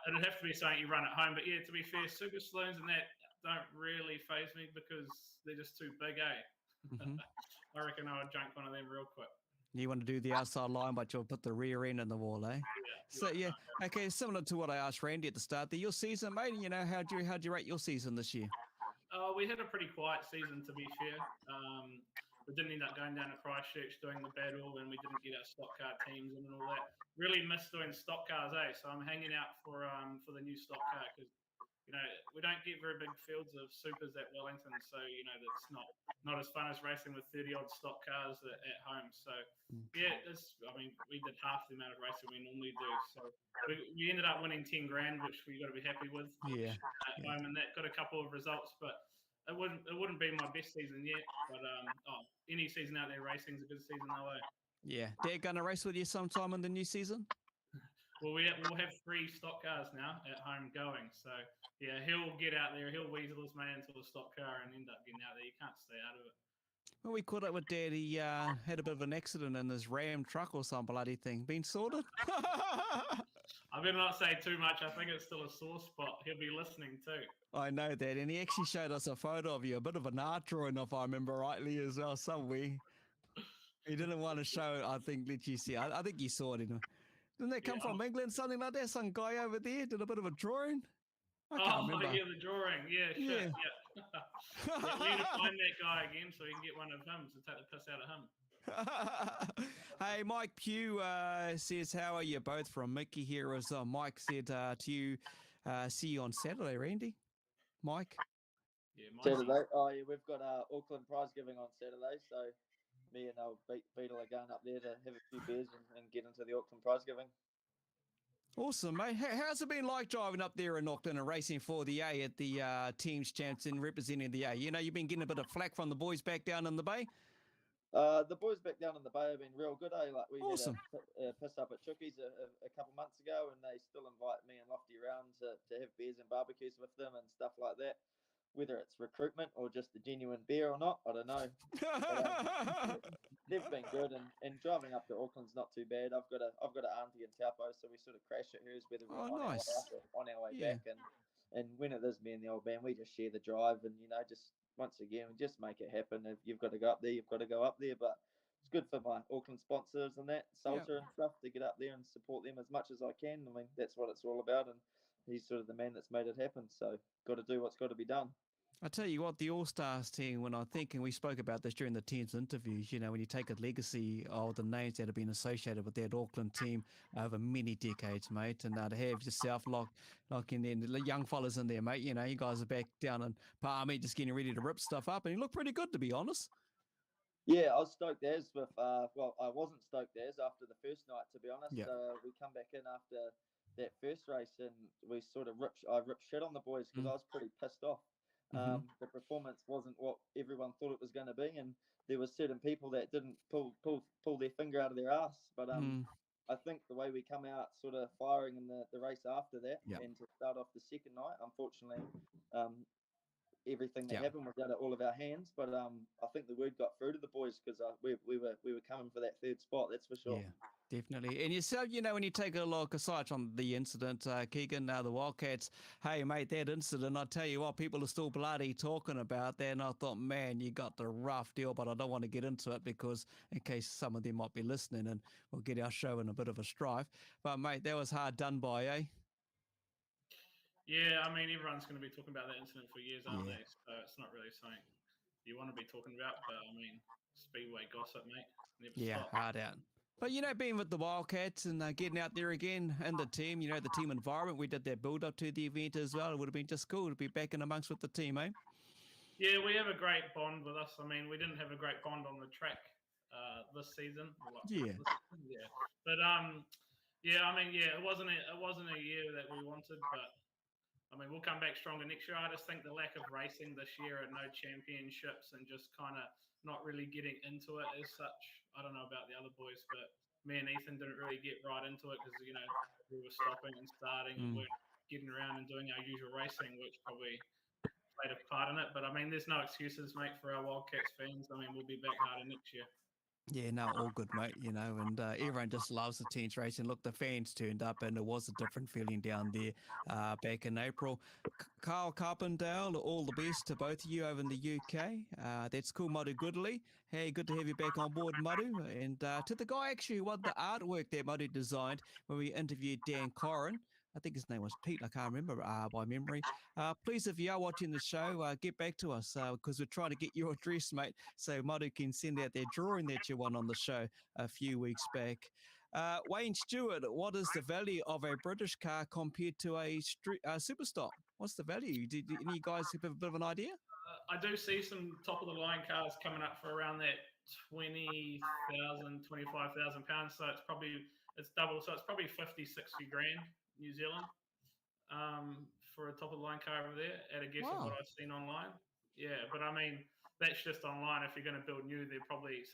it'd have to be something you run at home. But yeah, to be fair, super saloons and that don't really faze me because they're just too big, I reckon I would junk one of them real quick. You want to do the outside line, but you'll put the rear end in the wall, eh? Yeah. Okay, similar to what I asked Randy at the start there. Your season, mate, how'd you rate your season this year? We had a pretty quiet season, to be fair. We didn't end up going down to Christchurch doing the battle, and we didn't get our stock car teams and all that. Really missed doing stock cars, So I'm hanging out for the new stock car because we don't get very big fields of supers at Wellington, so that's not as fun as racing with 30-odd stock cars at home. So yeah, we did half the amount of racing we normally do. So we ended up winning 10 grand, which we got to be happy with. Yeah. At home, and that got a couple of results, but it wouldn't be my best season yet. But any season out there racing is a good season though. Yeah. They're going to race with you sometime in the new season? Well, we'll have 3 stock cars now at home going. So, yeah, he'll get out there. He'll weasel his way into a stock car and end up getting out there. You can't stay out of it. Well, we caught up with Dad. He had a bit of an accident in his Ram truck or some bloody thing. Been sorted? I better not say too much. I think it's still a sore spot. He'll be listening too. I know that. And he actually showed us a photo of you, a bit of an art drawing, if I remember rightly, as well, somewhere. He didn't want to show it, I think, let you see. I think you saw it. Didn't that come from England, something like that? Some guy over there did a bit of a drawing? I can't remember. Yeah, the drawing. Yeah, shit. Yeah. We need to find that guy again so we can get one of him to take the piss out of him. Hey, Mike Pugh says, how are you both from Mickey here? As Mike said to you, see you on Saturday, Randy. Mike? Yeah, Saturday. Oh, yeah, we've got Auckland prize giving on Saturday, so me and Beetle are going up there to have a few beers and get into the Auckland prize giving. Awesome, mate. How's it been like driving up there in Auckland and racing for the A at the team's champs and representing the A? You've been getting a bit of flack from the boys back down in the Bay. The boys back down in the Bay have been real good, eh? Like we awesome. had a piss up at Chookies a couple months ago, and they still invite me and Lofty around to have beers and barbecues with them and stuff like that. Whether it's recruitment or just a genuine beer or not, I don't know. But, they've been good, and driving up to Auckland's not too bad. I've got an auntie in Taupo, so we sort of crash at hers whether we're on our way back, and when it is me and the old man, we just share the drive, and just once again, we just make it happen. If you've got to go up there, you've got to go up there. But it's good for my Auckland sponsors and that Salter and stuff to get up there and support them as much as I can. I mean, that's what it's all about, and he's sort of the man that's made it happen. So got to do what's got to be done. I tell you what, the All-Stars team, when I think, and we spoke about this during the team's interviews, when you take a legacy of the names that have been associated with that Auckland team over many decades, mate, and to have yourself lock in there, the young fellas in there, mate, you guys are back down in Palmy just getting ready to rip stuff up, and you look pretty good, to be honest. Yeah, I was stoked as with, I wasn't stoked as after the first night, to be honest. Yeah. We come back in after that first race, and we sort of I ripped shit on the boys because I was pretty pissed off. The performance wasn't what everyone thought it was going to be, and there were certain people that didn't pull their finger out of their ass. But I think the way we come out sort of firing in the race after that, and to start off the second night, unfortunately, everything that happened was out of all of our hands. But I think the word got through to the boys because we were coming for that third spot, that's for sure. Yeah. Definitely. And yourself, when you take a look, aside from the incident, Keegan, the Wildcats, hey, mate, that incident, I tell you what, people are still bloody talking about that. And I thought, man, you got the rough deal, but I don't want to get into it because in case some of them might be listening and we'll get our show in a bit of a strife. But, mate, that was hard done by, eh? Yeah, I mean, everyone's going to be talking about that incident for years, aren't they? So it's not really something you want to be talking about. But, I mean, Speedway gossip, mate. Never stop. Hard out. But, being with the Wildcats and getting out there again and the team, the team environment, we did that build-up to the event as well. It would have been just cool to be back in amongst with the team, eh? Yeah, we have a great bond with us. I mean, we didn't have a great bond on the track this season. But, it wasn't a year that we wanted, but, I mean, we'll come back stronger next year. I just think the lack of racing this year and no championships and just kind of not really getting into it as such. I don't know about the other boys, but me and Ethan didn't really get right into it because, we were stopping and starting and weren't getting around and doing our usual racing, which probably played a part in it. But, I mean, there's no excuses, mate, for our Wildcats fans. I mean, we'll be back harder next year. Yeah, no, all good, mate, and everyone just loves the team's racing. Look, the fans turned up, and it was a different feeling down there back in April. Carl Carpendale, all the best to both of you over in the UK. That's cool, Madu Goodley. Hey, good to have you back on board, Madu. And to the guy, actually, who won the artwork that Madu designed when we interviewed Dan Corrin. I think his name was Pete. I can't remember by memory. Please, if you are watching the show, get back to us because we're trying to get your address, mate, so Madu can send out their drawing that you won on the show a few weeks back. Wayne Stewart, what is the value of a British car compared to a superstock? What's the value? Did any of you guys have a bit of an idea? I do see some top of the line cars coming up for around that 20,000, 25,000 pounds. So it's double. So it's probably 50, 60 grand New Zealand for a top of the line car over there at a guess of what I've seen online. Yeah, but I mean, that's just online. If you're going to build new, they're probably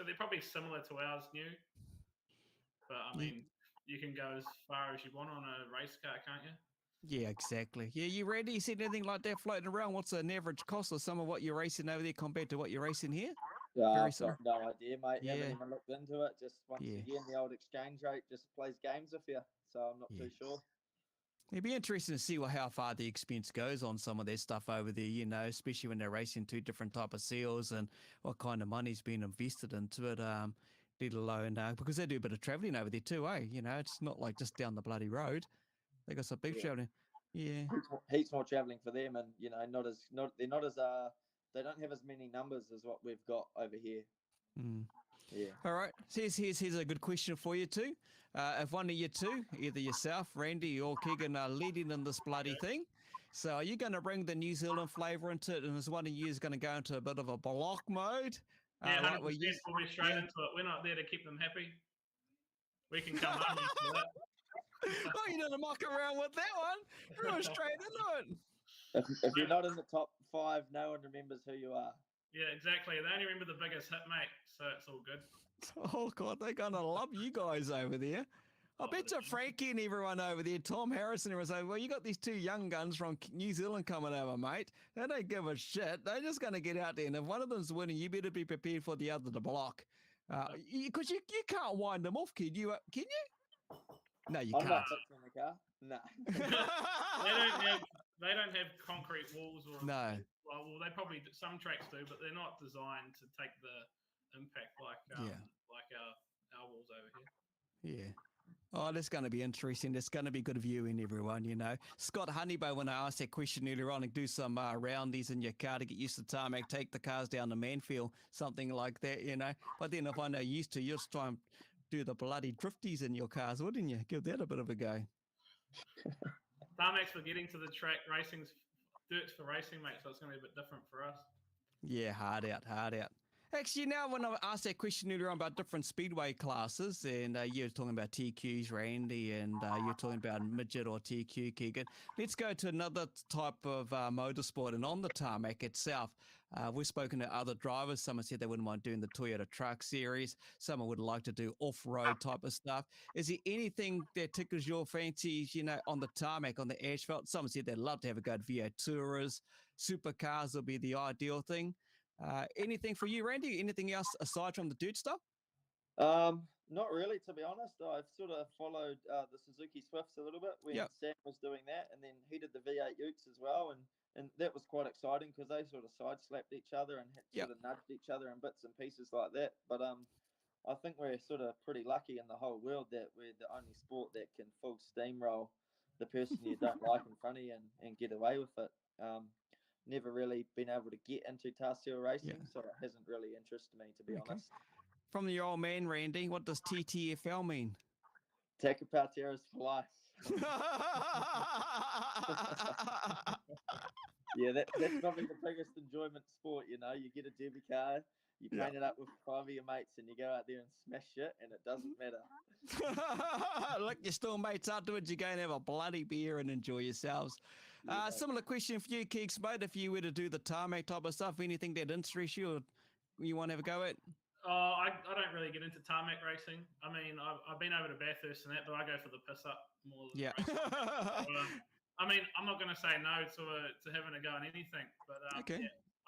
similar to ours new. But I mean, you can go as far as you want on a race car, can't you? Yeah, exactly. Yeah, you ready? You seen anything like that floating around? What's an average cost of some of what you're racing over there compared to what you're racing here? I've got no idea, mate. Yeah. Haven't even looked into it. Just once again, the old exchange rate just plays games with you. So I'm not too sure. It'd be interesting to see how far the expense goes on some of their stuff over there, you know, especially when they're racing two different type of seals and what kind of money's been invested into it, let alone, because they do a bit of travelling over there too, eh? You know, it's not like just down the bloody road. They got some big travelling. Yeah. Heaps more travelling for them, and, you know, they don't have as many numbers as what we've got over here. Mm. Yeah. All right. So here's a good question for you two. If one of you two, either yourself, Randy, or Keegan, are leading in this bloody thing, so are you going to bring the New Zealand flavour into it, and is one of you going to go into a bit of a block mode? Yeah, 100%. We'll be straight into it. We're not there to keep them happy. We can come home after that. Oh, you didn't muck around with that one. You're going straight into it. If you're not in the top 5, no one remembers who you are. Yeah, exactly. They only remember the biggest hit, mate. So it's all good. Oh, God, they're going to love you guys over there. I bet you Frankie and everyone over there, Tom Harrison, everyone's like, well, you got these 2 young guns from New Zealand coming over, mate. They don't give a shit. They're just going to get out there. And if one of them's winning, you better be prepared for the other to block. Because you can't wind them off, kid. Can you? No, you can't. I'm not fixing the car. No. They don't have concrete walls or no. Well, they probably some tracks do, but they're not designed to take the impact like our walls over here. Yeah. Oh, that's going to be interesting. That's going to be good viewing, everyone, you know. Scott Honeybow, when I asked that question earlier on, and do some roundies in your car to get used to tarmac, take the cars down to Menifee, something like that, you know. But then if I know used to, you'll just try and do the bloody drifties in your cars, wouldn't you? Give that a bit of a go. Tarmac's for getting to the track, dirt's for racing, mate, so it's going to be a bit different for us. Yeah, hard out. Actually, now when I asked that question earlier on about different speedway classes, and you were talking about TQs, Randy, and you're talking about midget or TQ, Keegan. Let's go to another type of motorsport, and on the tarmac itself, we've spoken to other drivers. Some said they wouldn't mind doing the Toyota Truck Series. Some would like to do off-road type of stuff. Is there anything that tickles your fancies, you know, on the tarmac, on the asphalt? Some said they'd love to have a go at VA Tourers. Supercars will be the ideal thing. Anything for you, Randy? Anything else aside from the dirt stuff? Not really, to be honest. I've sort of followed the Suzuki Swifts a little bit when Sam was doing that, and then he did the V8 Utes as well, and that was quite exciting because they sort of side-slapped each other and sort of nudged each other in bits and pieces like that. But I think we're sort of pretty lucky in the whole world that we're the only sport that can full steamroll the person you don't like in front of you and get away with it. Never really been able to get into Tarsio racing, so it hasn't really interested me, to be honest. From your old man, Randy, what does TTFL mean? Tachyparteras for life. Yeah, that's probably the biggest enjoyment sport, you know. You get a derby car, you paint it up with 5 of your mates, and you go out there and smash it, and it doesn't matter. Look, you're still mates afterwards. You go and have a bloody beer and enjoy yourselves. Similar question for you, Keeks, mate. If you were to do the tarmac type of stuff, anything that interests you or you want to have a go at? I don't really get into tarmac racing. I mean, I've been over to Bathurst and that, but I go for the piss up more than racing. I mean, I'm not going to say no to having a go at anything, but I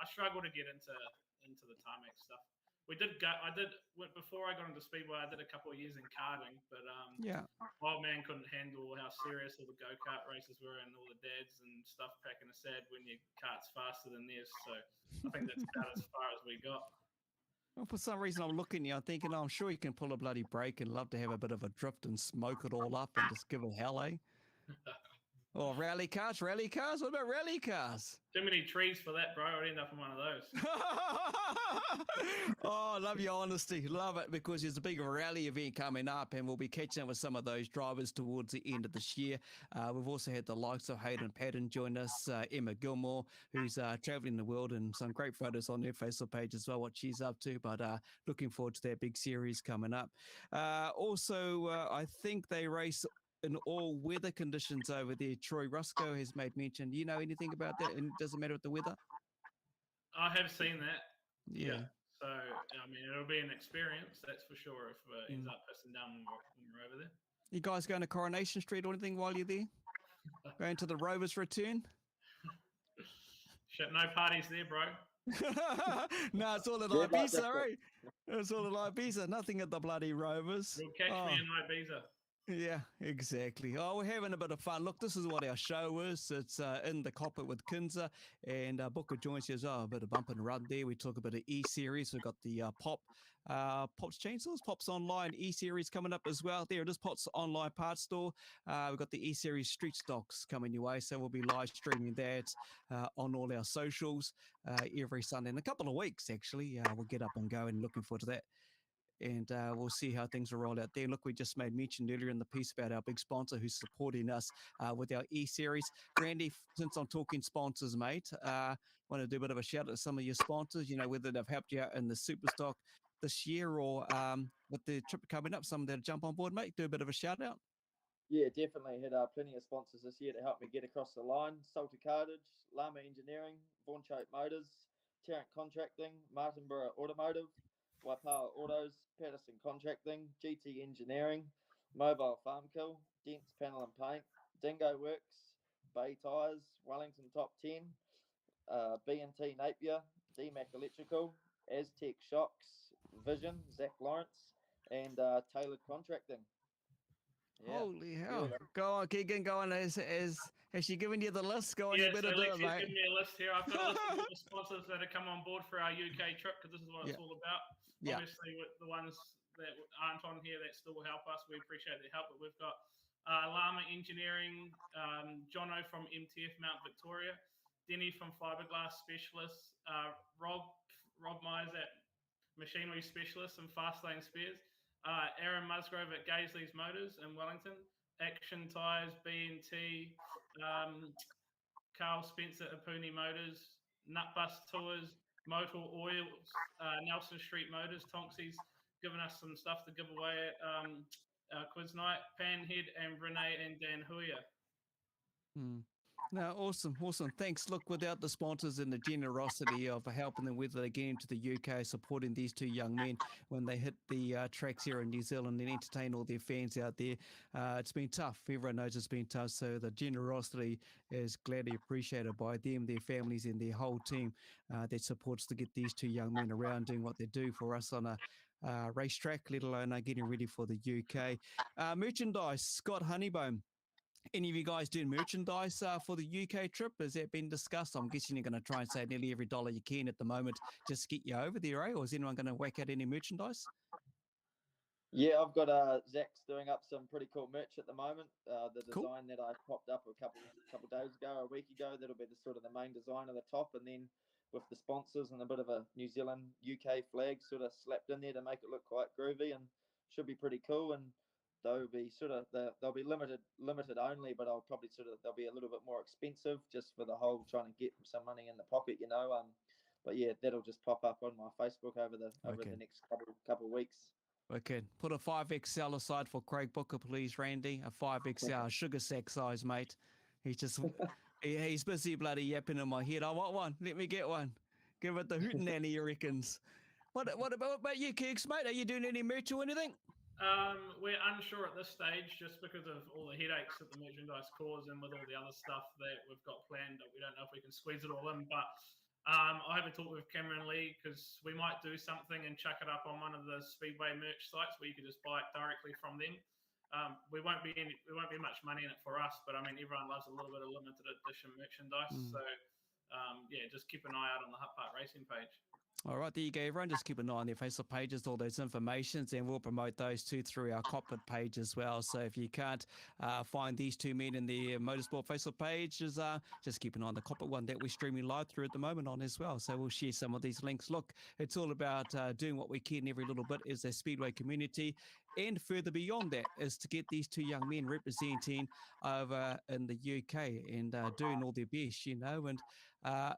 struggle to get into the tarmac stuff. Before I got into Speedway, I did a couple of years in karting, but old man couldn't handle how serious all the go-kart races were and all the dads and stuff packing a sad when your kart's faster than theirs. So I think that's about as far as we got. Well, for some reason, I'm looking at you, I'm thinking, I'm sure you can pull a bloody brake and love to have a bit of a drift and smoke it all up and just give it hell, eh? Oh, rally cars. What about rally cars? Too many trees for that, bro. I'd end up in one of those. Oh, I love your honesty. Love it, because there's a big rally event coming up, and we'll be catching up with some of those drivers towards the end of this year. We've also had the likes of Hayden Patton join us, Emma Gilmore, who's traveling the world, and some great photos on their Facebook page as well, what she's up to. But looking forward to that big series coming up. Also, I think they race in all weather conditions over there. Troy Rusco has made mention. Do you know anything about that? And it doesn't matter with the weather? I have seen that. Yeah. So, I mean, it'll be an experience, that's for sure, if it ends up pissing down when we're over there. You guys going to Coronation Street or anything while you're there? Going to the Rovers return? Shit, no parties there, bro. No, it's all at Yeah, Ibiza, but- right? It's all at Ibiza. Nothing at the bloody Rovers. You'll catch me in Ibiza. Yeah, exactly. Oh, we're having a bit of fun. Look, this is what our show is. It's in the Kokpit with Kinser, and Booker joins us. A bit of bump and run there. We talk about the E-Series. We've got the Pops Chainsaws, Pops Online E-Series coming up as well. There it is, Pops Online Parts Store. We've got the E-Series Street Stocks coming your way, so we'll be live streaming that on all our socials every Sunday. In a couple of weeks, actually, we'll get up and go, and looking forward to that. And we'll see how things will roll out there. Look, we just made mention earlier in the piece about our big sponsor who's supporting us with our E-Series. Randy, since I'm talking sponsors, mate, want to do a bit of a shout out to some of your sponsors, you know, whether they've helped you out in the Superstock this year or with the trip coming up, some that'll jump on board, mate. Do a bit of a shout out. Yeah, definitely had plenty of sponsors this year to help me get across the line. Salter Cartage, Lama Engineering, Vaughan Choate Motors, Tarrant Contracting, Martinborough Automotive, Waipawa Autos, Patterson Contracting, GT Engineering, Mobile Farm Kill, Dents Panel and Paint, Dingo Works, Bay Tyres, Wellington Top 10, B&T Napier, DMAC Electrical, Aztec Shocks, Vision, Zach Lawrence, and Tailored Contracting. Yeah. Holy hell. Go on, Keegan, go on. Has she given you the list? Go on, Yeah, you better so do it, Lexi's mate. given me a list here. I've got a list of all the sponsors that have come on board for our UK trip, because this is what it's all about. Yeah. Obviously, with the ones that aren't on here that still help us, we appreciate their help. But we've got Lama Engineering, Jono from MTF Mount Victoria, Denny from Fiberglass Specialists, Rob Myers at Machinery Specialists and Fastlane Spares, Aaron Musgrove at Gaisley's Motors in Wellington, Action Tyres, B&T, Carl Spencer at Apuni Motors, Nutbus Tours, Motor Oils, Nelson Street Motors, Tonksies, giving us some stuff to give away at quiz night, Panhead and Renee and Dan Huya. No, awesome. Thanks. Look, without the sponsors and the generosity of helping them whether they get into the UK, supporting these two young men when they hit the tracks here in New Zealand and entertain all their fans out there, it's been tough. Everyone knows it's been tough. So the generosity is gladly appreciated by them, their families, and their whole team that supports to get these two young men around doing what they do for us on a racetrack, let alone getting ready for the UK. Merchandise, Scott Honeybone. Any of you guys doing merchandise for the UK trip? Has that been discussed? I'm guessing you're going to try and save nearly every dollar you can at the moment just to get you over there, eh? Or is anyone going to whack out any merchandise? Yeah, I've got Zach's doing up some pretty cool merch at the moment. The design that I popped up a couple days ago, a week ago, that'll be the sort of the main design of the top, and then with the sponsors and a bit of a New Zealand UK flag sort of slapped in there to make it look quite groovy, and should be pretty cool. And they'll be they'll be limited only, but they'll be a little bit more expensive just for the whole trying to get some money in the pocket, you know. But yeah, that'll just pop up on my Facebook over the next couple of weeks. Okay, put a 5XL aside for Craig Booker, please, Randy. A 5XL sugar sack size, mate. He's just he's busy bloody yapping in my head. I want one. Let me get one. Give it the hootenanny, he reckons. What about you, Keeks, mate? Are you doing any merch or anything? We're unsure at this stage just because of all the headaches that the merchandise cause and with all the other stuff that we've got planned that we don't know if we can squeeze it all in. But I have a talk with Cameron Lee because we might do something and chuck it up on one of the Speedway merch sites where you can just buy it directly from them. We won't be much money in it for us, but I mean everyone loves a little bit of limited edition merchandise. So yeah, just keep an eye out on the Hut Park Racing page. All right, there you go, everyone. Just keep an eye on their Facebook pages, all those informations, and we'll promote those too through our Kokpit page as well. So if you can't find these two men in the motorsport Facebook pages, just keep an eye on the Kokpit one that we're streaming live through at the moment on as well. So we'll share some of these links. Look, it's all about doing what we can every little bit as a Speedway community. And further beyond that is to get these two young men representing over in the UK and doing all their best, and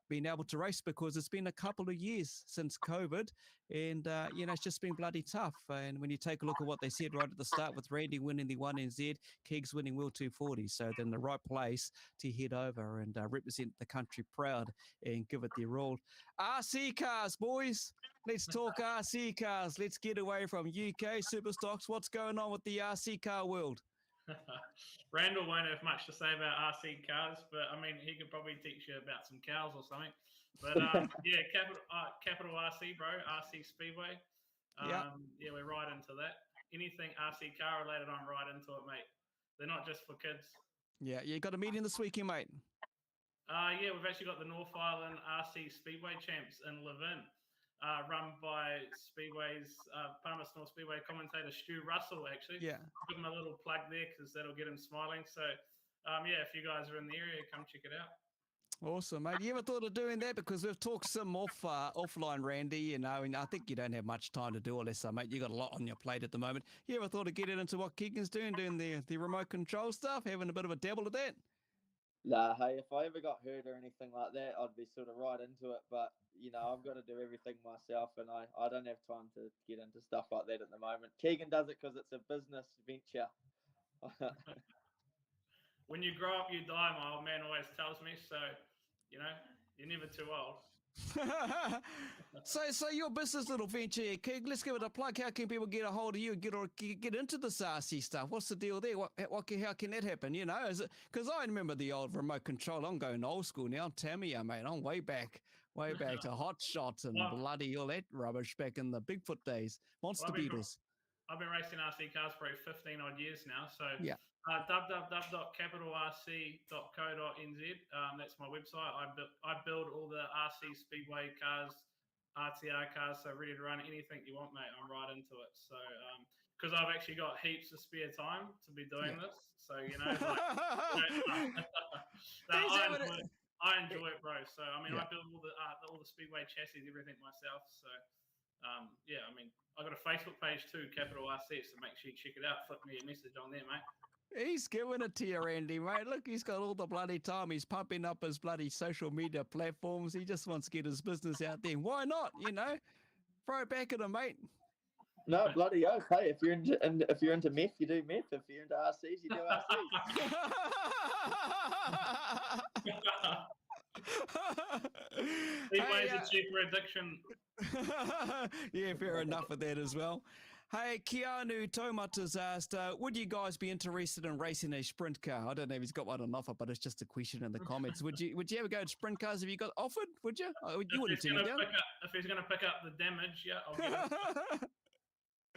being able to race, because it's been a couple of years since COVID, and it's just been bloody tough. And when you take a look at what they said right at the start, with Randy winning the 1NZ, Keegs winning World 240, so they're in the right place to head over and represent the country proud and give it their all. RC cars, boys. Let's talk RC cars. Let's get away from UK Superstocks. What's going on with the RC car world? Randall won't have much to say about RC cars, but I mean, he could probably teach you about some cows or something. But yeah, capital RC, bro, RC Speedway. Yeah, we're right into that. Anything RC car related, I'm right into it, mate. They're not just for kids. Yeah, you got a meeting this weekend, mate? Yeah, we've actually got the North Island RC Speedway Champs in Levien. Run by Speedway's Palmerston North Speedway commentator Stu Russell, actually. Yeah. Give him a little plug there because that'll get him smiling. So, yeah, if you guys are in the area, come check it out. Awesome, mate. You ever thought of doing that? Because we've talked some offline, Randy, and I think you don't have much time to do all this, mate. You got a lot on your plate at the moment. You ever thought of getting into what Keegan's doing the remote control stuff, having a bit of a dabble at that? Nah, hey, if I ever got hurt or anything like that, I'd be sort of right into it. But, I've got to do everything myself, and I don't have time to get into stuff like that at the moment. Keegan does it because it's a business venture. When you grow up, you die, my old man always tells me. So, you're never too old. So your business little venture here, Keeg, let's give it a plug. How can people get a hold of you and get into this RC stuff? What's the deal there? How can that happen? Is it because I remember the old remote control? I'm going old school now. Tamiya, mate. I'm way back to Hot Shots and bloody all that rubbish back in the Bigfoot days. Monster Beetles. I've been racing RC cars for 15 odd years now. So yeah. www.capitalrc.co.nz. That's my website. I build all the RC Speedway cars, RTR cars, so ready to run anything you want, mate. I'm right into it. So, because I've actually got heaps of spare time to be doing this. So, I enjoy it, bro. So, I mean, I build all the Speedway chassis, everything myself. So, yeah, I mean, I got a Facebook page too, Capital RC, so make sure you check it out. Flip me a message on there, mate. He's giving it to you, Randy, mate. Look, he's got all the bloody time. He's pumping up his bloody social media platforms. He just wants to get his business out there. Why not? Throw it back at him, mate. No, bloody oath. Hey, if you're into meth, you do meth. If you're into RCs, you do RCs. Speedway's a cheaper addiction. Yeah, fair enough with that as well. Hey, Keanu Tomat has asked, would you guys be interested in racing a sprint car? I don't know if he's got one on offer, but it's just a question in the comments. Would you ever go to sprint cars if you got offered? Would you? You wouldn't turn it down. If he's going to pick up the damage, yeah, I'll get it.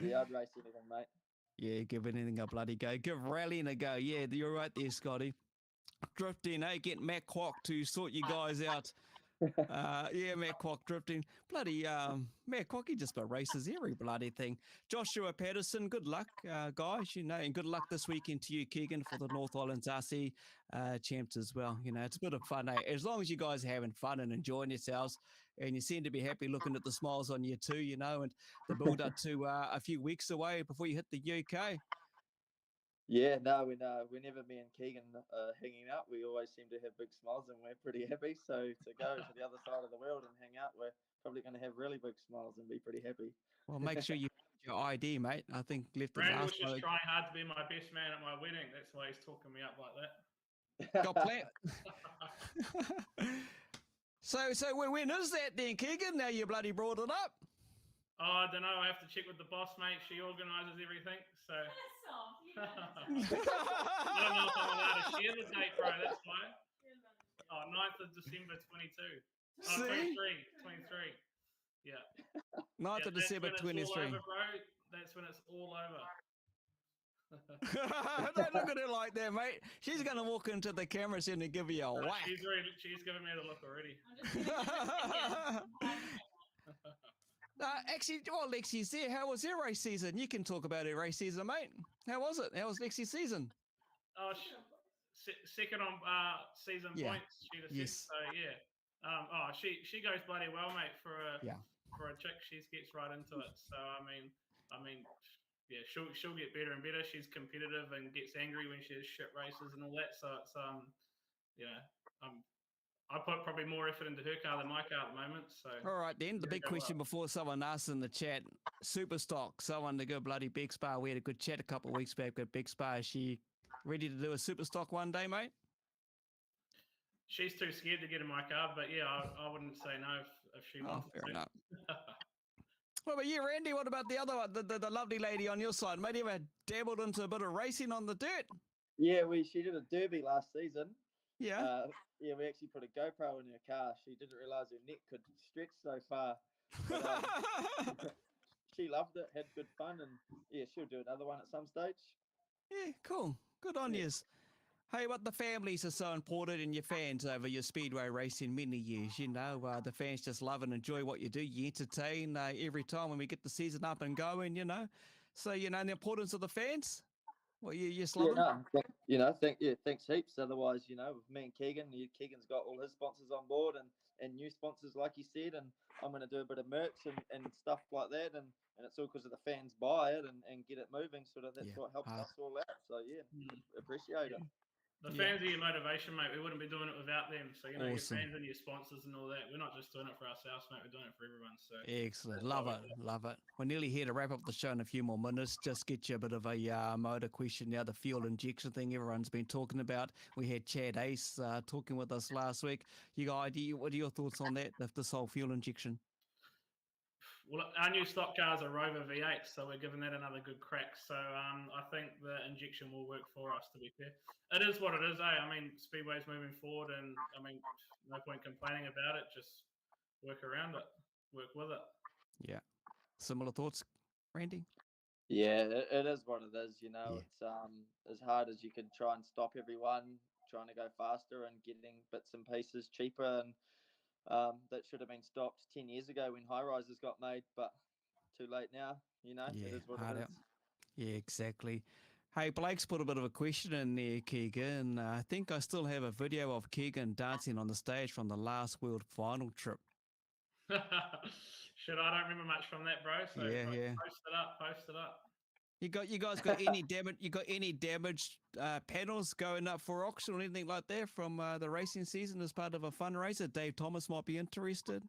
Yeah, I'd race anything, mate. Yeah, give anything a bloody go. Give rallying a go. Yeah, you're right there, Scotty. Drifting, get Matt Kwok to sort you guys out. Yeah, Matt Kwok drifting. Bloody Matt Kwok, he just about races every bloody thing. Joshua Patterson, good luck, guys, and good luck this weekend to you, Keegan, for the North Islands RC champs as well. It's a bit of fun, as long as you guys are having fun and enjoying yourselves, and you seem to be happy looking at the smiles on you too, and the build up to a few weeks away before you hit the UK. Yeah, no, whenever me and Keegan hanging out, we always seem to have big smiles and we're pretty happy. So to go to the other side of the world and hang out, we're probably going to have really big smiles and be pretty happy. Well, make sure you put your ID, mate. I think left the Brandon was just trying hard to be my best man at my wedding. That's why he's talking me up like that. Got planned. So when is that then, Keegan? Now you bloody brought it up. Oh, I don't know. I have to check with the boss, mate. She organises everything. So I don't know if I'm allowed to share the date, bro. That's why. 9th of December 22. Oh, 23. Yeah. 9th of December 23. Over, bro. That's when it's all over. Don't look at her like that, mate. She's going to walk into the camera soon and give you a whack. She's giving me the look already. Actually, while Lexi's there, how was her race season? You can talk about her race season, mate. How was it? How was Lexi's season? Oh, second on season Yeah. points. She just Yes. so yeah. She goes bloody well, mate. For a chick, she gets right into it. So I mean, yeah, she'll get better and better. She's competitive and gets angry when she has shit races and all that. So it's I put probably more effort into her car than my car at the moment. So All right, then. The big question before someone asked in the chat, super stock, someone to go bloody big spa. We had a good chat a couple of weeks back at big spa. Is she ready to do a super stock one day, mate? She's too scared to get in my car, but yeah, I wouldn't say no if she wanted fair to. enough. What about you, Randy? What about the other one, the lovely lady on your side? Mate, you ever dabbled into a bit of racing on the dirt? Yeah, she did a derby last season. Yeah. Yeah, we actually put a GoPro in her car. She didn't realise her neck could stretch so far. But, she loved it, had good fun, and yeah, she'll do another one at some stage. Yeah, cool. Good on yous. Hey, what the families are so important in your fans over your speedway racing many years. You know, the fans just love and enjoy what you do. You entertain every time when we get the season up and going, you know. So, you know, the importance of the fans. Well, you just love them. Thanks heaps. Otherwise, with me and Keegan's got all his sponsors on board and new sponsors, like you said, and I'm going to do a bit of merch and stuff like that, and it's all because of the fans buy it and get it moving. Sort of that's what helps us all out. So appreciate it. The fans are your motivation, mate. We wouldn't be doing it without them. So, awesome. Your fans and your sponsors and all that. We're not just doing it for ourselves, mate. We're doing it for everyone. So excellent. Love it. We're nearly here to wrap up the show in a few more minutes. Just get you a bit of a motor question now, the fuel injection thing everyone's been talking about. We had Chad Ace talking with us last week. You got idea? What are your thoughts on that, this whole fuel injection? Well, our new stock cars are Rover V8, so we're giving that another good crack. So I think the injection will work for us, to be fair. It is what it is, eh? I mean, Speedway's moving forward, and I mean, no point complaining about it. Just work around it, work with it. Yeah. Similar thoughts, Randy? Yeah, it is what it is. It's as hard as you can try and stop everyone trying to go faster and getting bits and pieces cheaper and that should have been stopped 10 years ago when high rises got made, but too late now. It is what it is. Yeah, exactly. Hey, Blake's put a bit of a question in there, Keegan. I think I still have a video of Keegan dancing on the stage from the last World Final trip. Shit, I don't remember much from that, bro. So post it up. You guys got any damage? You got any damaged panels going up for auction or anything like that from the racing season as part of a fundraiser? Dave Thomas might be interested.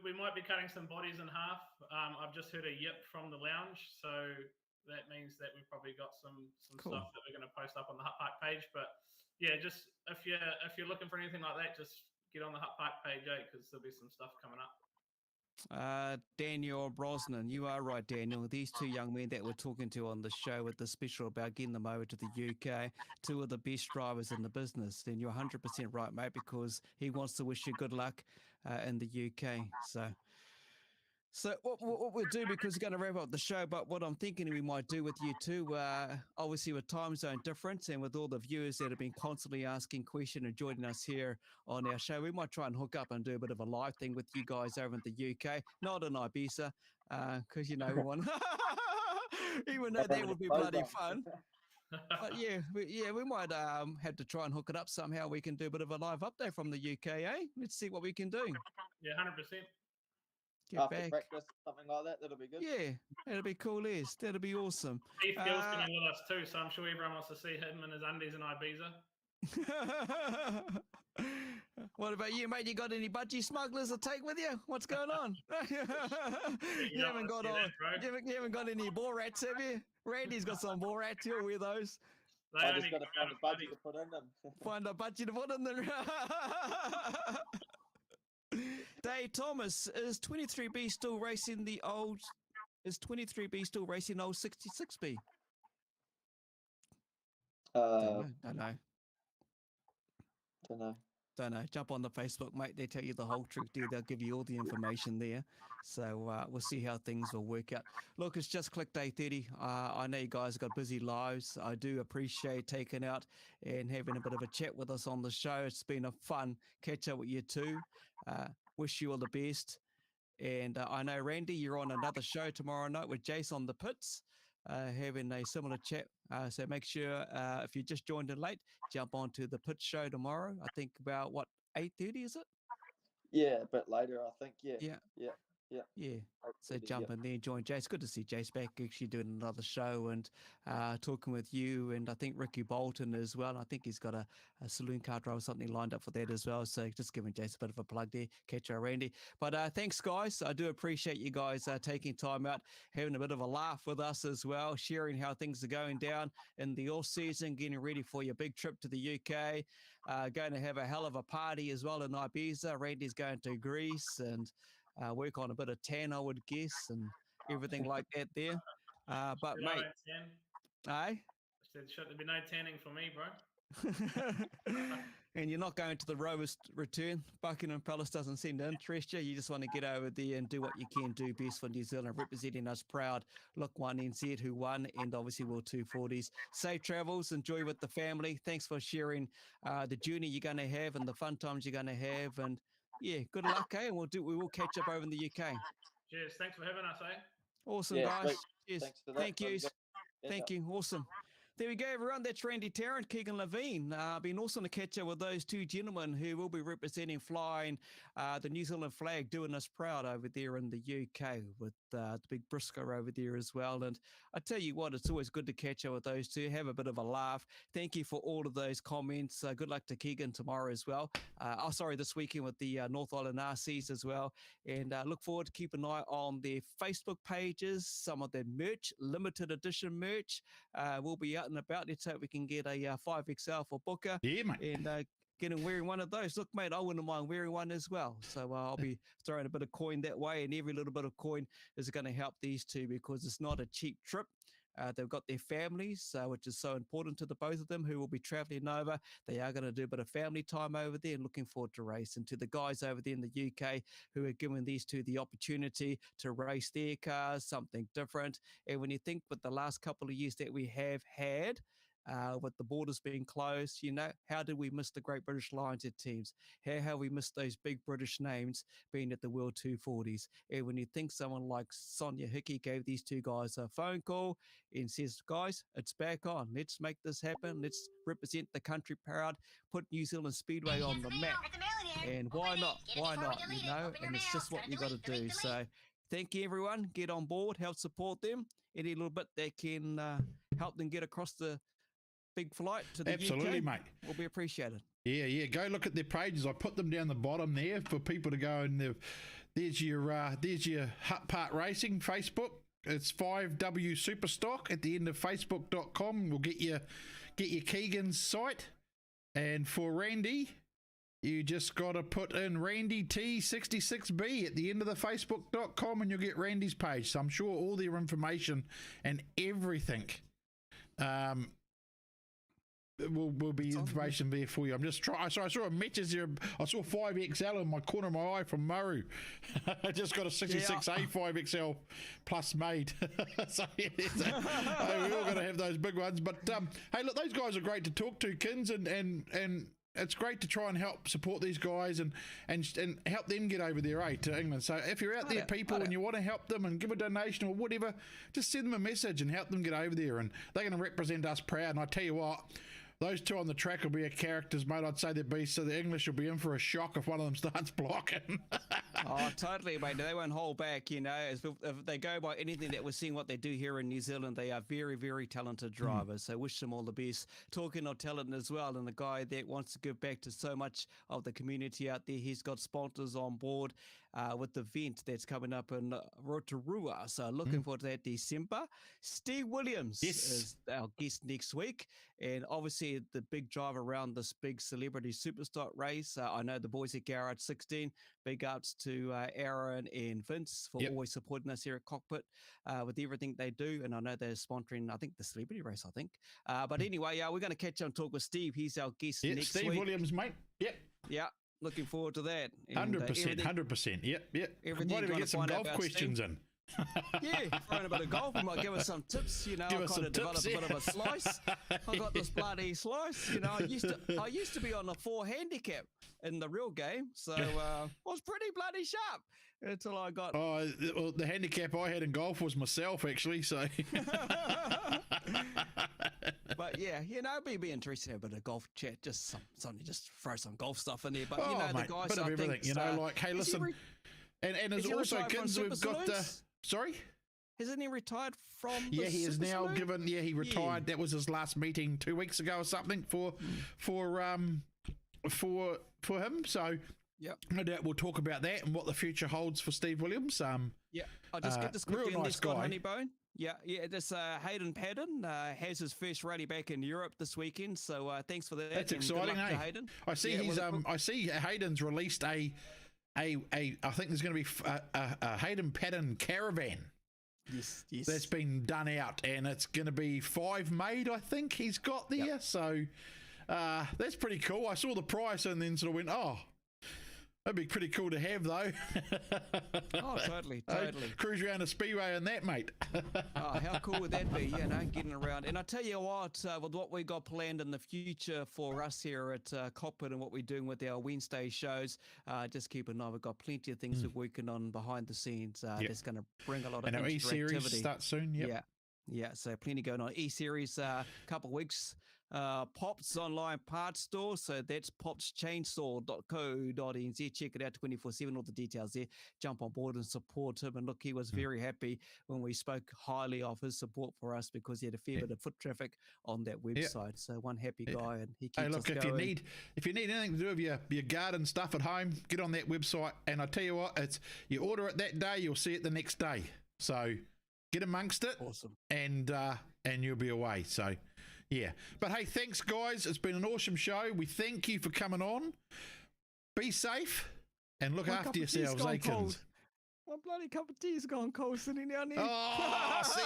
We might be cutting some bodies in half. I've just heard a yip from the lounge, so that means that we've probably got some cool stuff that we're going to post up on the Hut Park page. But yeah, just if you're looking for anything like that, just get on the Hut Park page, because there'll be some stuff coming up. Daniel Brosnan, you are right, Daniel. These two young men that we're talking to on the show with the special about getting them over to the UK, two of the best drivers in the business. Then you're 100% right, mate, because he wants to wish you good luck in the UK. So what we'll do, because we're going to wrap up the show, but what I'm thinking we might do with you too, obviously with time zone difference and with all the viewers that have been constantly asking questions and joining us here on our show, we might try and hook up and do a bit of a live thing with you guys over in the UK, not in Ibiza, because, we want, even though that would be bloody fun. But we might have to try and hook it up somehow. We can do a bit of a live update from the UK, eh? Let's see what we can do. Yeah, 100%. After practice, something like that, that'll be good. Yeah, that'll be cool, that'll be awesome. Keith Gill's coming with us too, so I'm sure everyone wants to see him in his undies in Ibiza. What about you, mate? You got any budgie smugglers to take with you? What's going on? You haven't got any ball rats, have you? Randy's got some ball rats. You'll wear those. I just got to find a budgie to put in them. Find a budgie to put in them. Dave Thomas, is 23B still racing the old? Is 23B still racing old 66B? Don't know. Jump on the Facebook, mate. They tell you the whole truth there. They'll give you all the information there. So we'll see how things will work out. Look, it's just clicked 8:30. I know you guys got busy lives. I do appreciate taking out and having a bit of a chat with us on the show. It's been a fun catch up with you too. Wish you all the best. And I know, Randy, you're on another show tomorrow night with Jace on the pits, having a similar chat. So make sure if you just joined in late, jump onto the pit show tomorrow. I think about, what, 8:30 is it? Yeah, a bit later, I think. Yeah. Yeah. Yeah. Yeah. Yeah. So 8:30, jump in there and join Jace. Good to see Jace back actually doing another show and talking with you, and I think Ricky Bolton as well. I think he's got a saloon car drive or something lined up for that as well. So just giving Jace a bit of a plug there. Catch you, Randy. But thanks, guys. I do appreciate you guys taking time out, having a bit of a laugh with us as well, sharing how things are going down in the off season, getting ready for your big trip to the UK. Going to have a hell of a party as well in Ibiza. Randy's going to Greece and work on a bit of tan, I would guess, and everything like that there. But Should I mate, tan? eh? Should there be no tanning for me, bro? And you're not going to the Rovers return. Buckingham Palace doesn't seem to interest you. You just want to get over there and do what you can do best for New Zealand, representing us proud. Look, One NZ who won, and obviously World 240s. Safe travels, enjoy with the family. Thanks for sharing the journey you're going to have and the fun times you're going to have. And yeah, good luck, eh? And we will catch up over in the UK. Cheers. Thanks for having us, eh? Awesome, Yeah, guys. great. Cheers. Thanks for that. Thank you. Yeah, Thank you. Awesome. There we go, everyone. That's Randy Tarrant, Keegan Levien. Been awesome to catch up with those two gentlemen who will be representing flying the New Zealand flag, doing us proud over there in the UK with the big Briscoe over there as well. And I tell you what, it's always good to catch up with those two, have a bit of a laugh. Thank you for all of those comments. Good luck to Keegan tomorrow as well. This weekend with the North Island RCs as well. And look forward to keep an eye on their Facebook pages, some of their merch, limited edition merch. Will be out and about. Let's hope we can get a 5XL for Booker. Yeah, mate. And wearing one of those. Look, mate, I wouldn't mind wearing one as well. So I'll be throwing a bit of coin that way, and every little bit of coin is going to help these two because it's not a cheap trip. They've got their families, which is so important to the both of them who will be traveling over. They are going to do a bit of family time over there and looking forward to race. And to the guys over there in the UK who are giving these two the opportunity to race their cars, something different. And when you think with the last couple of years that we have had, with the borders being closed, how did we miss the Great British Lions at teams? How have we missed those big British names being at the World 240s? And when you think someone like Sonia Hickey gave these two guys a phone call and says, guys, it's back on. Let's make this happen. Let's represent the country proud, put New Zealand Speedway on the map. And why not? Why not? And it's just what you got to do. So thank you, everyone. Get on board, help support them. Any little bit that can help them get across the big flight to the Absolutely, UK mate. will be appreciated. Yeah. Go look at their pages. I put them down the bottom there for people to go and there's your Hut Part Racing Facebook. It's 5W Superstock at the end of Facebook.com. We'll get your Keegan's site. And for Randy, you just got to put in Randy T66B at the end of the Facebook.com and you'll get Randy's page. So I'm sure all their information and everything will be information there for you. I'm just trying. So I saw a message here. I saw 5XL in my corner of my eye from Maru. I just got a 66A 5XL plus made. So we're all going to have those big ones. But hey, look, those guys are great to talk to, Kins, and it's great to try and help support these guys and help them get over there, to England. So if you're out there, people, and you want to help them and give a donation or whatever, just send them a message and help them get over there. And they're going to represent us proud. And I tell you what, those two on the track will be characters, mate. I'd say they'd be, so the English will be in for a shock if one of them starts blocking. Oh, totally, mate. They won't hold back, If they go by anything that we're seeing what they do here in New Zealand, they are very, very talented drivers. So wish them all the best. Talking of talent as well, and the guy that wants to give back to so much of the community out there, he's got sponsors on board with the event that's coming up in Rotorua. So looking forward to that December. Steve Williams is our guest next week. And obviously the big drive around this big celebrity superstock race. I know the boys at Garage 16, big ups to Aaron and Vince for always supporting us here at Kokpit with everything they do. And I know they're sponsoring, I think, the celebrity race, But anyway, we're going to catch up and talk with Steve. He's our guest next Steve week. Williams, mate. Yeah. Looking forward to that. 100%. Yep. Why don't we get some golf questions in? Yeah, throwing a bit of golf. We might give us some tips. You know, Give I us kind some of developed tips, a bit of a slice. I got this bloody slice. You know, I used to be on a 4 handicap in the real game, so I was pretty bloody sharp until I got. Oh, well, the handicap I had in golf was myself, actually. So. But yeah, you know, it'd be interesting to have a bit of golf chat. Just something, just throw some golf stuff in there. But you know, mate, the guys, bit of I everything. think, You know, like, hey, listen, and is as he also retired from Kinser, we've Super got. Saloons? Sorry. Hasn't he retired from? Yeah, the he is Super now Saloon? given. Yeah, he retired. That was his last meeting 2 weeks ago or something for him. So Yep. no doubt we'll talk about that and what the future holds for Steve Williams. Yeah, I'll just get this quickly real in there, nice Scott guy. Honeybone. Yeah, this Hayden Paddon has his first rally back in Europe this weekend, so thanks for that. That's and good exciting, luck to eh? Hayden. I see I see Hayden's released I think there's going to be a Hayden Paddon caravan. Yes. That's been done out, and it's going to be 5 made, I think he's got there. Yep. So that's pretty cool. I saw the price and then sort of went, oh, that'd be pretty cool to have, though. Oh, totally. Cruise around a Speedway and that, mate. Oh, how cool would that be? You know, getting around. And I tell you what, with what we got planned in the future for us here at Kokpit and what we're doing with our Wednesday shows, just keep an eye. We've got plenty of things we're working on behind the scenes. That's going to bring a lot of And our E-Series interactivity. starts soon. Yep. Yeah. So plenty going on. E-Series, couple of weeks. Pop's online parts store, so that's popschainsaw.co.nz. Check it out 24/7, all the details there. Jump on board and support him. And look, he was very happy when we spoke highly of his support for us because he had a fair bit of foot traffic on that website. So one happy guy, and he keeps Hey, look, us if going. you need anything to do with your garden stuff at home, get on that website, and I tell you what, you order it that day, you'll see it the next day. So get amongst it, Awesome, and you'll be away. So. Yeah, but hey, thanks guys. It's been an awesome show. We thank you for coming on. Be safe and look after yourselves, Kins. My bloody cup of tea's gone cold sitting down there. Oh, see.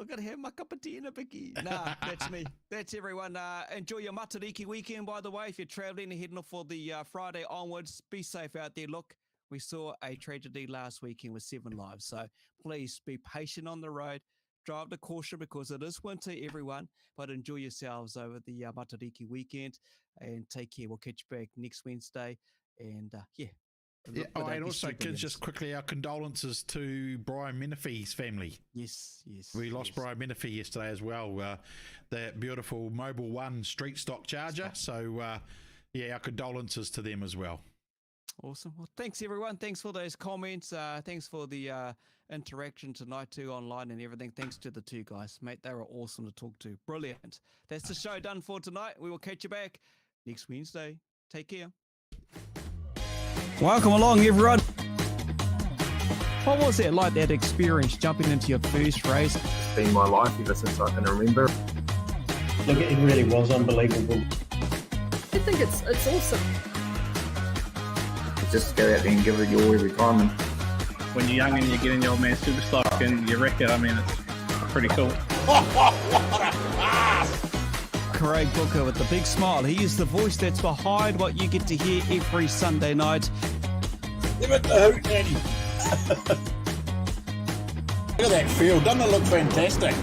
Gotta have my cup of tea in a biggie. Nah, that's me. That's everyone. Enjoy your Matariki weekend, by the way. If you're traveling and heading off for the Friday onwards, be safe out there. Look, we saw a tragedy last weekend with 7 lives. So please be patient on the road. Drive the caution because it is winter, everyone, but enjoy yourselves over the Matariki weekend and take care. We'll catch you back next Wednesday. And and also, kids, just quickly, our condolences to Brian Menifee's family. Yes. We lost Brian Menifee yesterday as well, that beautiful Mobile 1 street stock charger. So, our condolences to them as well. Awesome. Well, thanks, everyone. Thanks for those comments. Thanks for the interaction tonight, too, online and everything. Thanks to the 2 guys, mate. They were awesome to talk to. Brilliant. That's the show done for tonight. We will catch you back next Wednesday. Take care. Welcome along, everyone. What was it like, that experience, jumping into your first race? It's been my life ever since I can remember. Look, it really was unbelievable. I think it's awesome. Just go out there and give it your every time. And when you're young and you get in your old man super stock and you wreck it, I mean, it's pretty cool. Craig Booker with the big smile. He is the voice that's behind what you get to hear every Sunday night. Give it the hoot, Daddy. Look at that field. Doesn't it look fantastic?